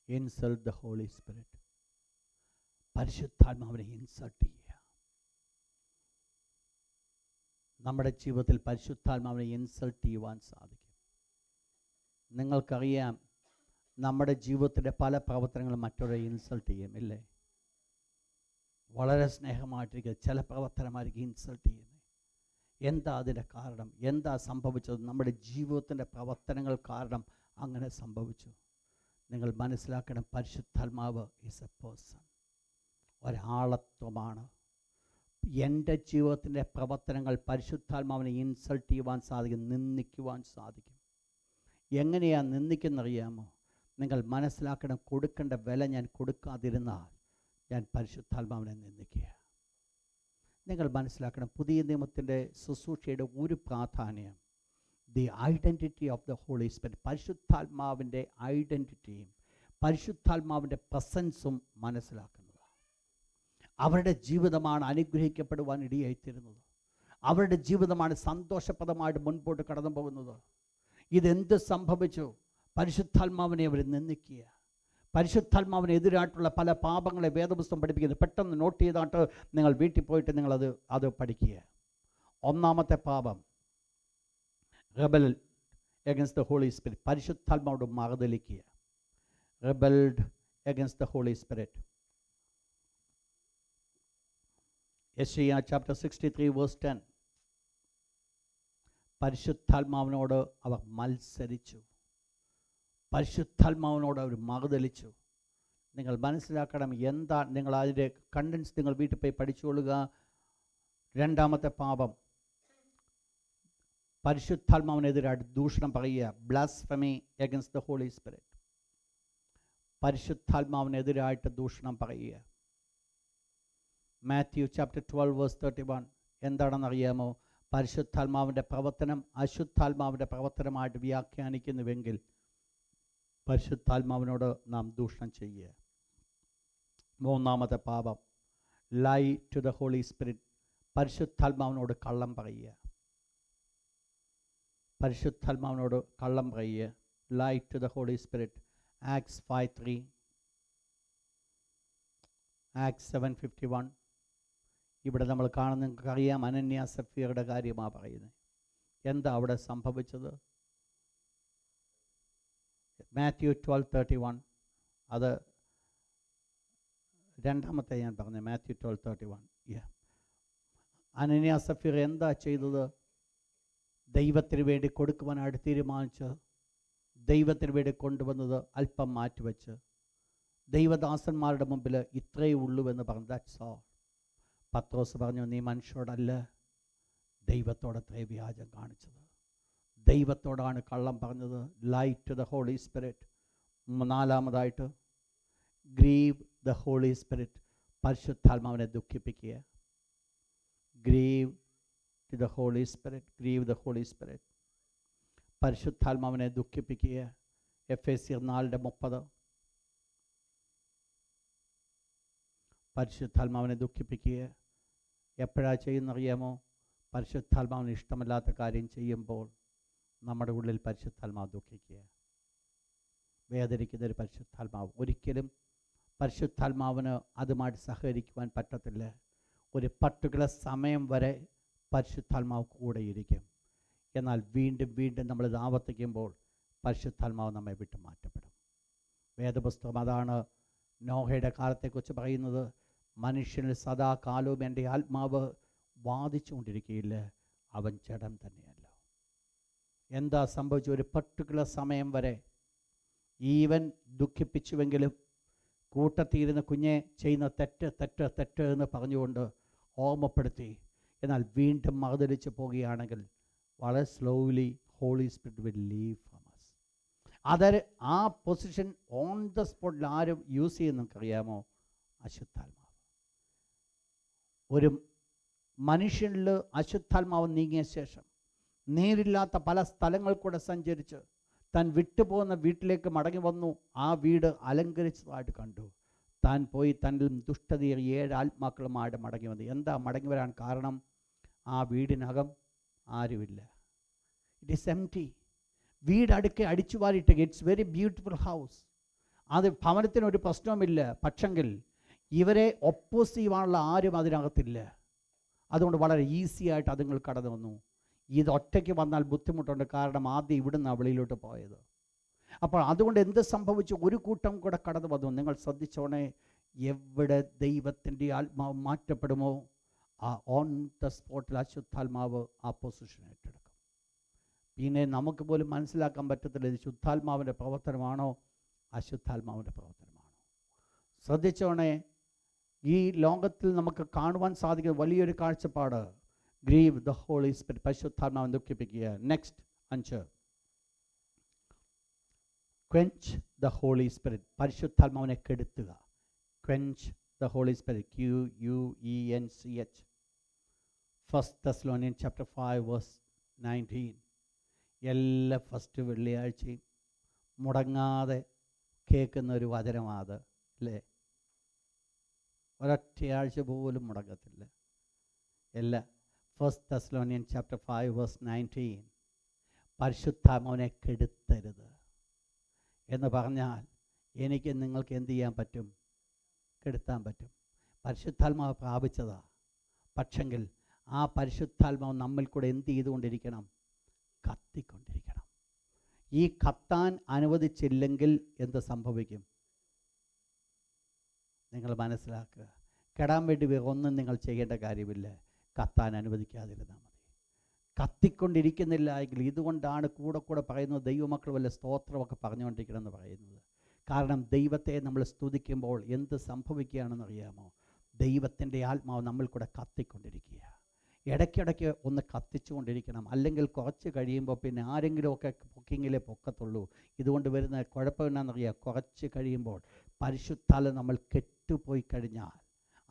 Insult the holy spirit. പരിശുദ്ധാത്മാവിനെ ഇൻസൾട്ട് ചെയ്യുക. നമ്മുടെ ജീവിതത്തിൽ പരിശുദ്ധാത്മാവിനെ ഇൻസൾട്ട് ചെയ്യുവാൻ സാധിക്കും. നിങ്ങൾക്കറിയാം, നമ്മുടെ ജീവിതത്തിൻ്റെ പല പ്രവർത്തനങ്ങളും മറ്റൊരു ഇൻസൾട്ട് ചെയ്യും, ഇല്ലേ? വളരെ സ്നേഹമായിട്ടിരിക്കുക, ചില പ്രവർത്തനമായിരിക്കും ഇൻസൾട്ട് ചെയ്യുന്നത്. എന്താ അതിൻ്റെ കാരണം? എന്താ സംഭവിച്ചത്? നമ്മുടെ ജീവിതത്തിൻ്റെ പ്രവർത്തനങ്ങൾ കാരണം അങ്ങനെ സംഭവിച്ചു. നിങ്ങൾ മനസ്സിലാക്കണം, പരിശുദ്ധാത്മാവ് ഈസ് എ പേഴ്സൺ, ഒരാളത്വമാണ്. എൻ്റെ ജീവിതത്തിൻ്റെ പ്രവർത്തനങ്ങൾ പരിശുദ്ധാത്മാവിനെ ഇൻസൾട്ട് ചെയ്യുവാൻ സാധിക്കും, നിന്ദിക്കുവാൻ സാധിക്കും. എങ്ങനെയാണ് നിന്ദിക്കുന്നറിയാമോ? നിങ്ങൾ മനസ്സിലാക്കണം, കൊടുക്കേണ്ട വില ഞാൻ കൊടുക്കാതിരുന്നാൽ ഞാൻ പരിശുദ്ധാത്മാവിനെ നിന്ദിക്കുക. നിങ്ങൾ മനസ്സിലാക്കണം, പുതിയ നിയമത്തിൻ്റെ ശുശ്രൂഷയുടെ ഒരു പ്രാധാന്യം the identity of the holy spirit, പരിശുദ്ധാത്മാവിൻ്റെ ഐഡൻറ്റിറ്റിയും പരിശുദ്ധാത്മാവിൻ്റെ പ്രസൻസും മനസ്സിലാക്കുന്നത്. അവരുടെ ജീവിതമാണ് അനുഗ്രഹിക്കപ്പെടുവാൻ ഇടയായിത്തീരുന്നത്. അവരുടെ ജീവിതമാണ് സന്തോഷപ്രദമായിട്ട് മുൻപോട്ട് കടന്നു പോകുന്നത്. ഇതെന്ത് സംഭവിച്ചു? പരിശുദ്ധാത്മാവിനെ അവർ നിന്ദിക്കുക. പരിശുദ്ധാത്മാവിനെതിരായിട്ടുള്ള പല പാപങ്ങളെ വേദപുസ്തകം പഠിപ്പിക്കുന്നത്. പെട്ടെന്ന് നോട്ട് ചെയ്തായിട്ട് നിങ്ങൾ വീട്ടിൽ പോയിട്ട് നിങ്ങളത് പഠിക്കുക. ഒന്നാമത്തെ പാപം, rebel against the holy spirit, പരിശുദ്ധാത്മാവോട് മറുതലിക്കുക. Rebelled against the holy spirit. യെശയ്യാ ചാപ്റ്റർ 63 വേഴ്സ് 10. പരിശുദ്ധാത്മാവിനോട് അവർ മത്സരിച്ചു, പരിശുദ്ധാത്മാവിനോട് അവർ മറുതലിച്ചു. നിങ്ങൾ മനസ്സിലാക്കണം, എന്താ നിങ്ങൾ അതിൻ്റെ കണ്ടൻസ് നിങ്ങൾ വീട്ടിൽ പോയി പഠിച്ചുകൊള്ളുക. രണ്ടാമത്തെ പാപം, പരിശുദ്ധാത്മാവിനെതിരായിട്ട് ദൂഷണം പറയുക, blasphemy against the holy spirit. പരിശുദ്ധാത്മാവിനെതിരായിട്ട് ദൂഷണം പറയുക. മാത്യു ചാപ്റ്റർ 12 വേഴ്സ് 31 എന്താണെന്നറിയാമോ? പരിശുദ്ധാത്മാവിൻ്റെ പ്രവർത്തനം അശുദ്ധാത്മാവിൻ്റെ പ്രവർത്തനമായിട്ട് വ്യാഖ്യാനിക്കുന്നുവെങ്കിൽ പരിശുദ്ധാത്മാവിനോട് നാം ദൂഷണം ചെയ്യുക. മൂന്നാമത്തെ പാപം, lie to the holy spirit, പരിശുദ്ധാത്മാവിനോട് കള്ളം പറയുക. പരിശുദ്ധാത്മാവിനോട് കള്ളം പറയുക, lie to the holy spirit. Acts 5:3, Acts 7:51. ഇവിടെ നമ്മൾ കാണുന്ന നിങ്ങൾക്കറിയാം, അനന്യ സഫീറയുടെ കാര്യമാണ് പറയുന്നത്. എന്താ അവിടെ സംഭവിച്ചത്? മാത്യു 12:31, അത് രണ്ടാമത്തെ ഞാൻ പറഞ്ഞത്. മാത്യു 12:31. അനന്യ സഫീർ എന്താ ചെയ്തത്? ദൈവത്തിന് വേണ്ടി കൊടുക്കുവാനായിട്ട് തീരുമാനിച്ച് ദൈവത്തിന് വേണ്ടി കൊണ്ടുവന്നത് അല്പം മാറ്റിവെച്ച് ദൈവദാസന്മാരുടെ മുമ്പിൽ ഇത്രയേ ഉള്ളൂവെന്ന് പറഞ്ഞു. That's all. പത്രോസ് പറഞ്ഞു, നീ മനുഷ്യരോടല്ല ദൈവത്തോടത്രേ വ്യാജം കാണിച്ചത്, ദൈവത്തോടാണ് കള്ളം പറഞ്ഞത്. Lied to the holy spirit. നാലാമതായിട്ട്, ഗ്രീവ് ദ ഹോളി സ്പിരിറ്റ്, പരിശുദ്ധാത്മാവിനെ ദുഃഖിപ്പിക്കുക. Grieve to the holy spirit, grieve the holy spirit, പരിശുദ്ധാത്മാവിനെ ദുഃഖിപ്പിക്കുക. എഫേസ്യർ 4:30. പരിശുദ്ധാത്മാവിനെ ദുഃഖിപ്പിക്കുക. എപ്പോഴാണ് ചെയ്യുന്നറിയാമോ? പരിശുദ്ധാത്മാവിന് ഇഷ്ടമല്ലാത്ത കാര്യം ചെയ്യുമ്പോൾ നമ്മുടെ ഉള്ളിൽ പരിശുദ്ധാത്മാവ് ദുഃഖിക്കുക, വേദനിക്കുന്നൊരു പരിശുദ്ധാത്മാവ്. ഒരിക്കലും പരിശുദ്ധാത്മാവിന് അതുമായിട്ട് സഹകരിക്കുവാൻ പറ്റത്തില്ല. ഒരു പർട്ടിക്കുലർ സമയം വരെ പരിശുദ്ധാത്മാവ് കൂടെ ഇരിക്കും. എന്നാൽ വീണ്ടും വീണ്ടും നമ്മൾ ഇത് ആവർത്തിക്കുമ്പോൾ പരിശുദ്ധാത്മാവ് നമ്മെ വിട്ടു മാറ്റപ്പെടും. വേദപുസ്തകം അതാണ് നോഹയുടെ കാലത്തെക്കുറിച്ച് പറയുന്നത്. മനുഷ്യനിൽ സദാകാലവും എൻ്റെ ആത്മാവ് വാദിച്ചുകൊണ്ടിരിക്കുകയില്ല, അവൻ ജഡം തന്നെയല്ല. എന്താ സംഭവിച്ചു? ഒരു പർട്ടിക്കുലർ സമയം വരെ ഈവൻ ദുഃഖിപ്പിച്ചുവെങ്കിലും കൂട്ടത്തിയിരുന്ന കുഞ്ഞെ ചെയ്യുന്ന തെറ്റ് തെറ്റ് തെറ്റ് എന്ന് പറഞ്ഞുകൊണ്ട് ഓർമ്മപ്പെടുത്തി. എന്നാൽ വീണ്ടും മറുതലിച്ച് പോവുകയാണെങ്കിൽ വളരെ slowly holy spirit will leave from us. അതൊരു ആ പൊസിഷൻ ഓൺ ദ സ്പോട്ടിൽ ആരും യൂസ് ചെയ്യുന്ന നമുക്കറിയാമോ? അശുദ്ധാത്മാവ്. ഒരു മനുഷ്യനിൽ അശുദ്ധാത്മാവ് നീങ്ങിയ ശേഷം നേരില്ലാത്ത പല സ്ഥലങ്ങൾ കൂടെ സഞ്ചരിച്ച് താൻ വിട്ടുപോകുന്ന വീട്ടിലേക്ക് മടങ്ങി വന്നു. ആ വീട് അലങ്കരിച്ചതായിട്ട് കണ്ടു. താൻ പോയി തന്നിലും ദുഷ്ടതയേറിയ 7 ആത്മാക്കളുമായിട്ട് മടങ്ങി വന്നു. എന്താ മടങ്ങി വരാൻ കാരണം? ആ വീടിനകം ആരുമില്ല. It is empty. വീട് അടുക്കെ അടിച്ചു വാരിയിട്ട് ഇറ്റ്സ് വെരി ബ്യൂട്ടിഫുൾ ഹൗസ്. അത് ഭവനത്തിനൊരു പ്രശ്നവുമില്ല. പക്ഷെങ്കിൽ ഇവരെ ഒപ്പോസീവാനുള്ള ആരും അതിനകത്തില്ല. അതുകൊണ്ട് വളരെ ഈസി ആയിട്ട് അതുങ്ങൾ കടന്നു വന്നു. ഇത് ഒറ്റയ്ക്ക് വന്നാൽ ബുദ്ധിമുട്ടുണ്ട്. കാരണം ആദ്യം ഇവിടുന്ന് വെളിയിലോട്ട് പോയത്. അപ്പോൾ അതുകൊണ്ട് എന്ത് സംഭവിച്ചു? ഒരു കൂട്ടം കൂടെ കടന്നു വന്നു. നിങ്ങൾ ശ്രദ്ധിച്ചോണേ, എവിടെ ദൈവത്തിൻ്റെ ആത്മാവ് മാറ്റപ്പെടുമോ ആ ഓൺ ദ സ്പോട്ടിൽ അശുദ്ധാത്മാവ് ആ പൊസിഷൻ ഏറ്റെടുക്കും. പിന്നെ നമുക്ക് പോലും മനസ്സിലാക്കാൻ പറ്റത്തില്ല ഇത് ശുദ്ധാത്മാവിൻ്റെ പ്രവർത്തനമാണോ അശുദ്ധാത്മാവിൻ്റെ പ്രവർത്തനമാണോ. ശ്രദ്ധിച്ചോണേ, ഈ ലോകത്തിൽ നമുക്ക് കാണുവാൻ സാധിക്കുന്ന വലിയൊരു കാഴ്ചപ്പാട് ഗ്രീവ് ദ ഹോളി സ്പിരിറ്റ്, പരിശുദ്ധാത്മാവിനെ ദുഃഖിപ്പിക്കുക. Next 5, quench the holy spirit, പരിശുദ്ധാത്മാവിനെ കെടുത്തുക. Quench the holy spirit, QUENCH. 1 Thessalonians chapter 5 verse 19. എല്ലാ ഫസ്റ്റ് വെള്ളിയാഴ്ചയും മുടങ്ങാതെ കേൾക്കുന്ന ഒരു വചനമാണ് അല്ലേ? ഒരൊറ്റയാഴ്ച പോലും മുടങ്ങത്തില്ല. എല്ലാ 1 Thessalonians chapter 5 verse 19. പരിശുദ്ധാത്മാവിനെ കെടുത്തരുത് എന്ന് പറഞ്ഞാൽ എനിക്ക് നിങ്ങൾക്ക് എന്ത് ചെയ്യാൻ പറ്റും? കെടുത്താൻ പറ്റും. പരിശുദ്ധാത്മാവ് പ്രാപിച്ചതാ. പക്ഷെങ്കിൽ ആ പരിശുദ്ധാത്മാവ് നമ്മിൽ കൂടെ എന്ത് ചെയ്തുകൊണ്ടിരിക്കണം? കത്തിക്കൊണ്ടിരിക്കണം. ഈ കത്താൻ അനുവദിച്ചില്ലെങ്കിൽ എന്ത് സംഭവിക്കും? നിങ്ങൾ മനസ്സിലാക്കുക. കെടാൻ വേണ്ടി ഒന്നും നിങ്ങൾ ചെയ്യേണ്ട കാര്യമില്ല. കത്താൻ അനുവദിക്കാതിരുന്നാൽ മതി. കത്തിക്കൊണ്ടിരിക്കുന്നില്ല എങ്കിൽ ഇതുകൊണ്ടാണ് കൂടെ കൂടെ പറയുന്നത് ദൈവമക്കൾ വല്ല സ്തോത്രമൊക്കെ പറഞ്ഞുകൊണ്ടിരിക്കണം എന്ന് പറയുന്നത്. കാരണം ദൈവത്തെ നമ്മൾ സ്തുതിക്കുമ്പോൾ എന്ത് സംഭവിക്കുകയാണെന്നറിയാമോ? ദൈവത്തിൻ്റെ ആത്മാവ് നമ്മിൽ കൂടെ കത്തിക്കൊണ്ടിരിക്കുക. ഇടയ്ക്കിടയ്ക്ക് ഒന്ന് കത്തിച്ചുകൊണ്ടിരിക്കണം. അല്ലെങ്കിൽ കുറച്ച് കഴിയുമ്പോൾ പിന്നെ ആരെങ്കിലുമൊക്കെ പൊക്കിങ്ങിലേ പൊക്കത്തുള്ളൂ. ഇതുകൊണ്ട് വരുന്ന കുഴപ്പം എന്നാണെന്നറിയാം, കുറച്ച് കഴിയുമ്പോൾ പരിശുദ്ധാത്മാവ് നമ്മൾ കെട്ടുപോയി കഴിഞ്ഞാൽ,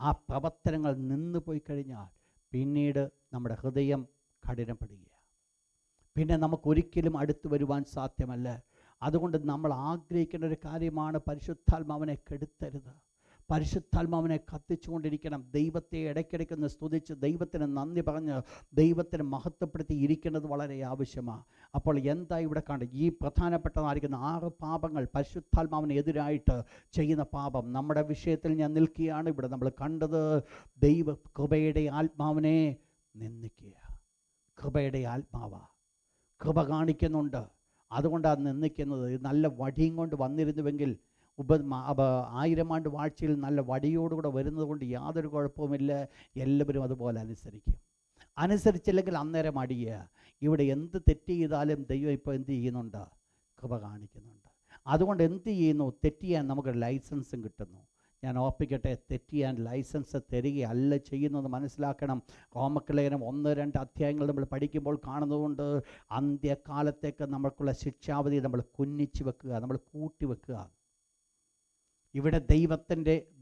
ആ പ്രവർത്തനങ്ങൾ നിന്ന് പോയി കഴിഞ്ഞാൽ പിന്നീട് നമ്മുടെ ഹൃദയം കഠിനപ്പെടുകയാണ്. പിന്നെ നമുക്കൊരിക്കലും അടുത്ത് വരുവാൻ സാധ്യമല്ല. അതുകൊണ്ട് നമ്മൾ ആഗ്രഹിക്കുന്ന ഒരു കാര്യമാണ് പരിശുദ്ധാത്മാവിനെ കെടുത്തരുത്. പരിശുദ്ധാത്മാവിനെ കത്തിച്ചുകൊണ്ടിരിക്കണം. ദൈവത്തെ ഇടയ്ക്കിടയ്ക്കൊന്ന് സ്തുതിച്ച് ദൈവത്തിന് നന്ദി പറഞ്ഞ് ദൈവത്തിന് മഹത്വപ്പെടുത്തി ഇരിക്കുന്നത് വളരെ ആവശ്യമാണ്. അപ്പോൾ എന്താ ഇവിടെ കണ്ടത്? ഈ പ്രധാനപ്പെട്ടതായിരിക്കുന്ന 6 പാപങ്ങൾ പരിശുദ്ധാത്മാവിന് എതിരായിട്ട് ചെയ്യുന്ന പാപം. നമ്മുടെ വിഷയത്തിൽ ഞാൻ നിൽക്കുകയാണ്. ഇവിടെ നമ്മൾ കണ്ടത് ദൈവ കൃപയുടെ ആത്മാവിനെ നിന്ദിക്കുക. കൃപയുടെ ആത്മാവാ, കൃപ കാണിക്കുന്നുണ്ട്. അതുകൊണ്ടാണ് നിന്ദിക്കുന്നത്. നല്ല വടിയും കൊണ്ട് വന്നിരുന്നുവെങ്കിൽ 1000 ആണ്ട് വാഴ്ചയിൽ നല്ല വടിയോടുകൂടെ വരുന്നത് കൊണ്ട് യാതൊരു കുഴപ്പവുമില്ല. എല്ലാവരും അതുപോലെ അനുസരിക്കും. അനുസരിച്ചില്ലെങ്കിൽ അന്നേരം അടിയുക. ഇവിടെ എന്ത് തെറ്റ് ചെയ്താലും ദൈവം ഇപ്പോൾ എന്ത് ചെയ്യുന്നുണ്ട്? കൃപ കാണിക്കുന്നുണ്ട്. അതുകൊണ്ട് എന്ത് ചെയ്യുന്നു? തെറ്റ് ചെയ്യാൻ നമുക്ക് ലൈസൻസും കിട്ടുന്നു. ഞാൻ ഓർപ്പിക്കട്ടെ, തെറ്റ് ചെയ്യാൻ ലൈസൻസ് തരികയല്ല ചെയ്യുന്നത് മനസ്സിലാക്കണം. റോമലേഖനം 1-2 അധ്യായങ്ങൾ നമ്മൾ പഠിക്കുമ്പോൾ കാണുന്നതുകൊണ്ട് അന്ത്യകാലത്തേക്ക് നമ്മൾക്കുള്ള ശിക്ഷാവധി നമ്മൾ കുന്നിച്ച് വെക്കുക, നമ്മൾ കൂട്ടി വെക്കുക. ഇവിടെ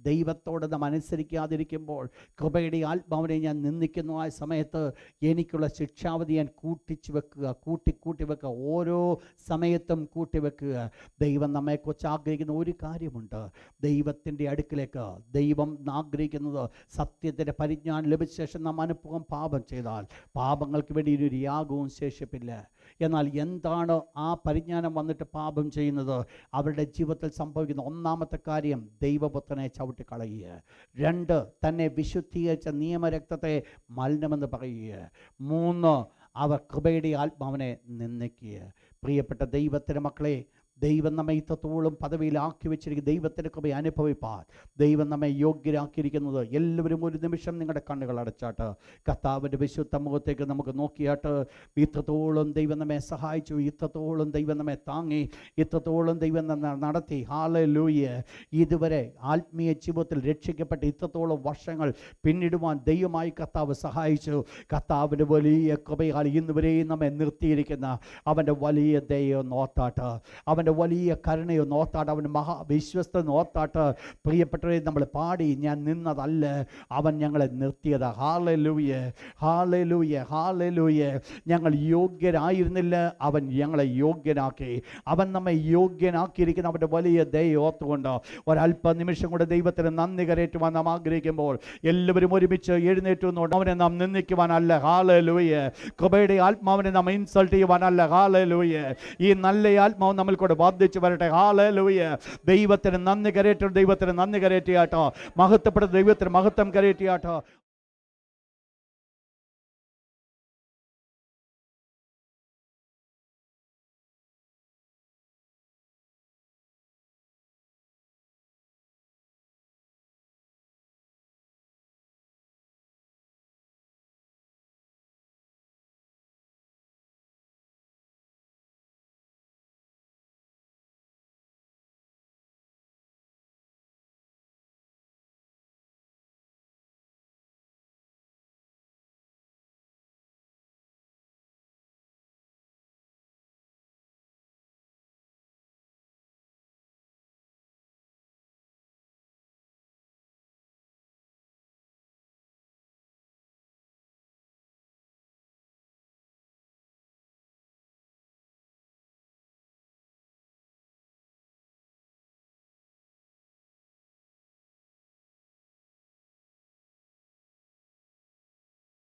ദൈവത്തോട് നാം അനുസരിക്കാതിരിക്കുമ്പോൾ, കൃപയുടെ ആത്മാവിനെ ഞാൻ നിന്ദിക്കുന്ന ആ സമയത്ത് എനിക്കുള്ള ശിക്ഷാവധി ഞാൻ കൂട്ടിച്ചു വെക്കുക, കൂട്ടി വെക്കുക, ഓരോ സമയത്തും കൂട്ടിവെക്കുക. ദൈവം നമ്മെക്കുറിച്ച് ആഗ്രഹിക്കുന്ന ഒരു കാര്യമുണ്ട്. ദൈവത്തിൻ്റെ അടുക്കിലേക്ക് ദൈവം ആഗ്രഹിക്കുന്നത് സത്യത്തിൻ്റെ പരിജ്ഞാനം ലഭിച്ച ശേഷം നാം അനുഭവം പാപം ചെയ്താൽ പാപങ്ങൾക്ക് വേണ്ടി ഒരു യാഗവും ശേഷിപ്പില്ല. എന്നാൽ എന്താണ് ആ പരിജ്ഞാനം വന്നിട്ട് പാപം ചെയ്യുന്നത്? അവരുടെ ജീവിതത്തിൽ സംഭവിക്കുന്ന ഒന്നാമത്തെ കാര്യം ദൈവപുത്രനെ ചവിട്ടിക്കളയുക. 2, തന്നെ വിശുദ്ധീകരിച്ച നിയമരക്തത്തെ മലിനമെന്ന് പറയുക. 3, അവർ കൃപയുടെ ആത്മാവിനെ നിന്ദിക്കുക. പ്രിയപ്പെട്ട ദൈവത്തിൻ്റെ മക്കളെ, ദൈവം നമ്മെ ഇത്രത്തോളം പദവിയിലാക്കി വെച്ചിരിക്കും. ദൈവത്തിൻ്റെ കൃപ അനുഭവിപ്പാൻ ദൈവം നമ്മെ യോഗ്യരാക്കിയിരിക്കുന്നത്. എല്ലാവരും ഒരു നിമിഷം നിങ്ങളുടെ കണ്ണുകൾ അടച്ചാട്ട് കർത്താവിൻ്റെ വിശുദ്ധ മുഖത്തേക്ക് നമുക്ക് നോക്കിയാട്ട്, ഇത്രത്തോളം ദൈവം നമ്മെ സഹായിച്ചു, ഇത്രത്തോളം ദൈവം നമ്മെ താങ്ങി, ഇത്രത്തോളം ദൈവം നടത്തി. ഹല്ലേലൂയ. ഇതുവരെ ആത്മീയ ജീവിതത്തിൽ രക്ഷിക്കപ്പെട്ട് ഇത്രത്തോളം വർഷങ്ങൾ പിന്നിടുവാൻ ദൈവമായി കർത്താവ് സഹായിച്ചു. കർത്താവിൻ്റെ വലിയ കൃപയാൽ ഇന്നുവരെയും നമ്മെ നിർത്തിയിരിക്കുന്ന അവൻ്റെ വലിയ ദയ നോത്താട്ട്, അവൻ്റെ വലിയ കരുണയോ നോത്താട്ട്, അവൻ്റെ മഹാവിശ്വസ്ത നോത്താട്ട്. പ്രിയപ്പെട്ടവരെ, നമ്മൾ പാടി ഞാൻ നിന്നതല്ല, അവൻ ഞങ്ങളെ നിർത്തിയത്. Hallelujah, hallelujah, hallelujah. ഞങ്ങൾ യോഗ്യരായിരുന്നില്ല, അവൻ ഞങ്ങളെ യോഗ്യനാക്കി. അവൻ നമ്മെ യോഗ്യനാക്കിയിരിക്കുന്ന അവൻ്റെ വലിയ ദയ ഓർത്തുകൊണ്ട് ഒരല്പ നിമിഷം കൂടെ ദൈവത്തിന് നന്ദി കരേറ്റുവാൻ നാം ആഗ്രഹിക്കുമ്പോൾ എല്ലാവരും ഒരുമിച്ച് എഴുന്നേറ്റ് നിന്നുകൊണ്ട് അവനെ നാം നിന്ദിക്കുവാനല്ല. ഹല്ലേലൂയ. കൃപയുടെ ആത്മാവിനെ നാം ഇൻസൾട്ട് ചെയ്യുവാനല്ല. ഹല്ലേലൂയ. ഈ നല്ല ആത്മാവ് നമ്മൾ കൂടെ ബാധിച്ചു വരട്ടെ. ഹല്ലേലൂയ. ദൈവത്തിന് നന്ദി കരേറ്റോ, ദൈവത്തിന് നന്ദി കരേറ്റിയാട്ടോ, മഹത്വപ്പെട്ട ദൈവത്തിന് മഹത്വം കരേറ്റിയാട്ടോ.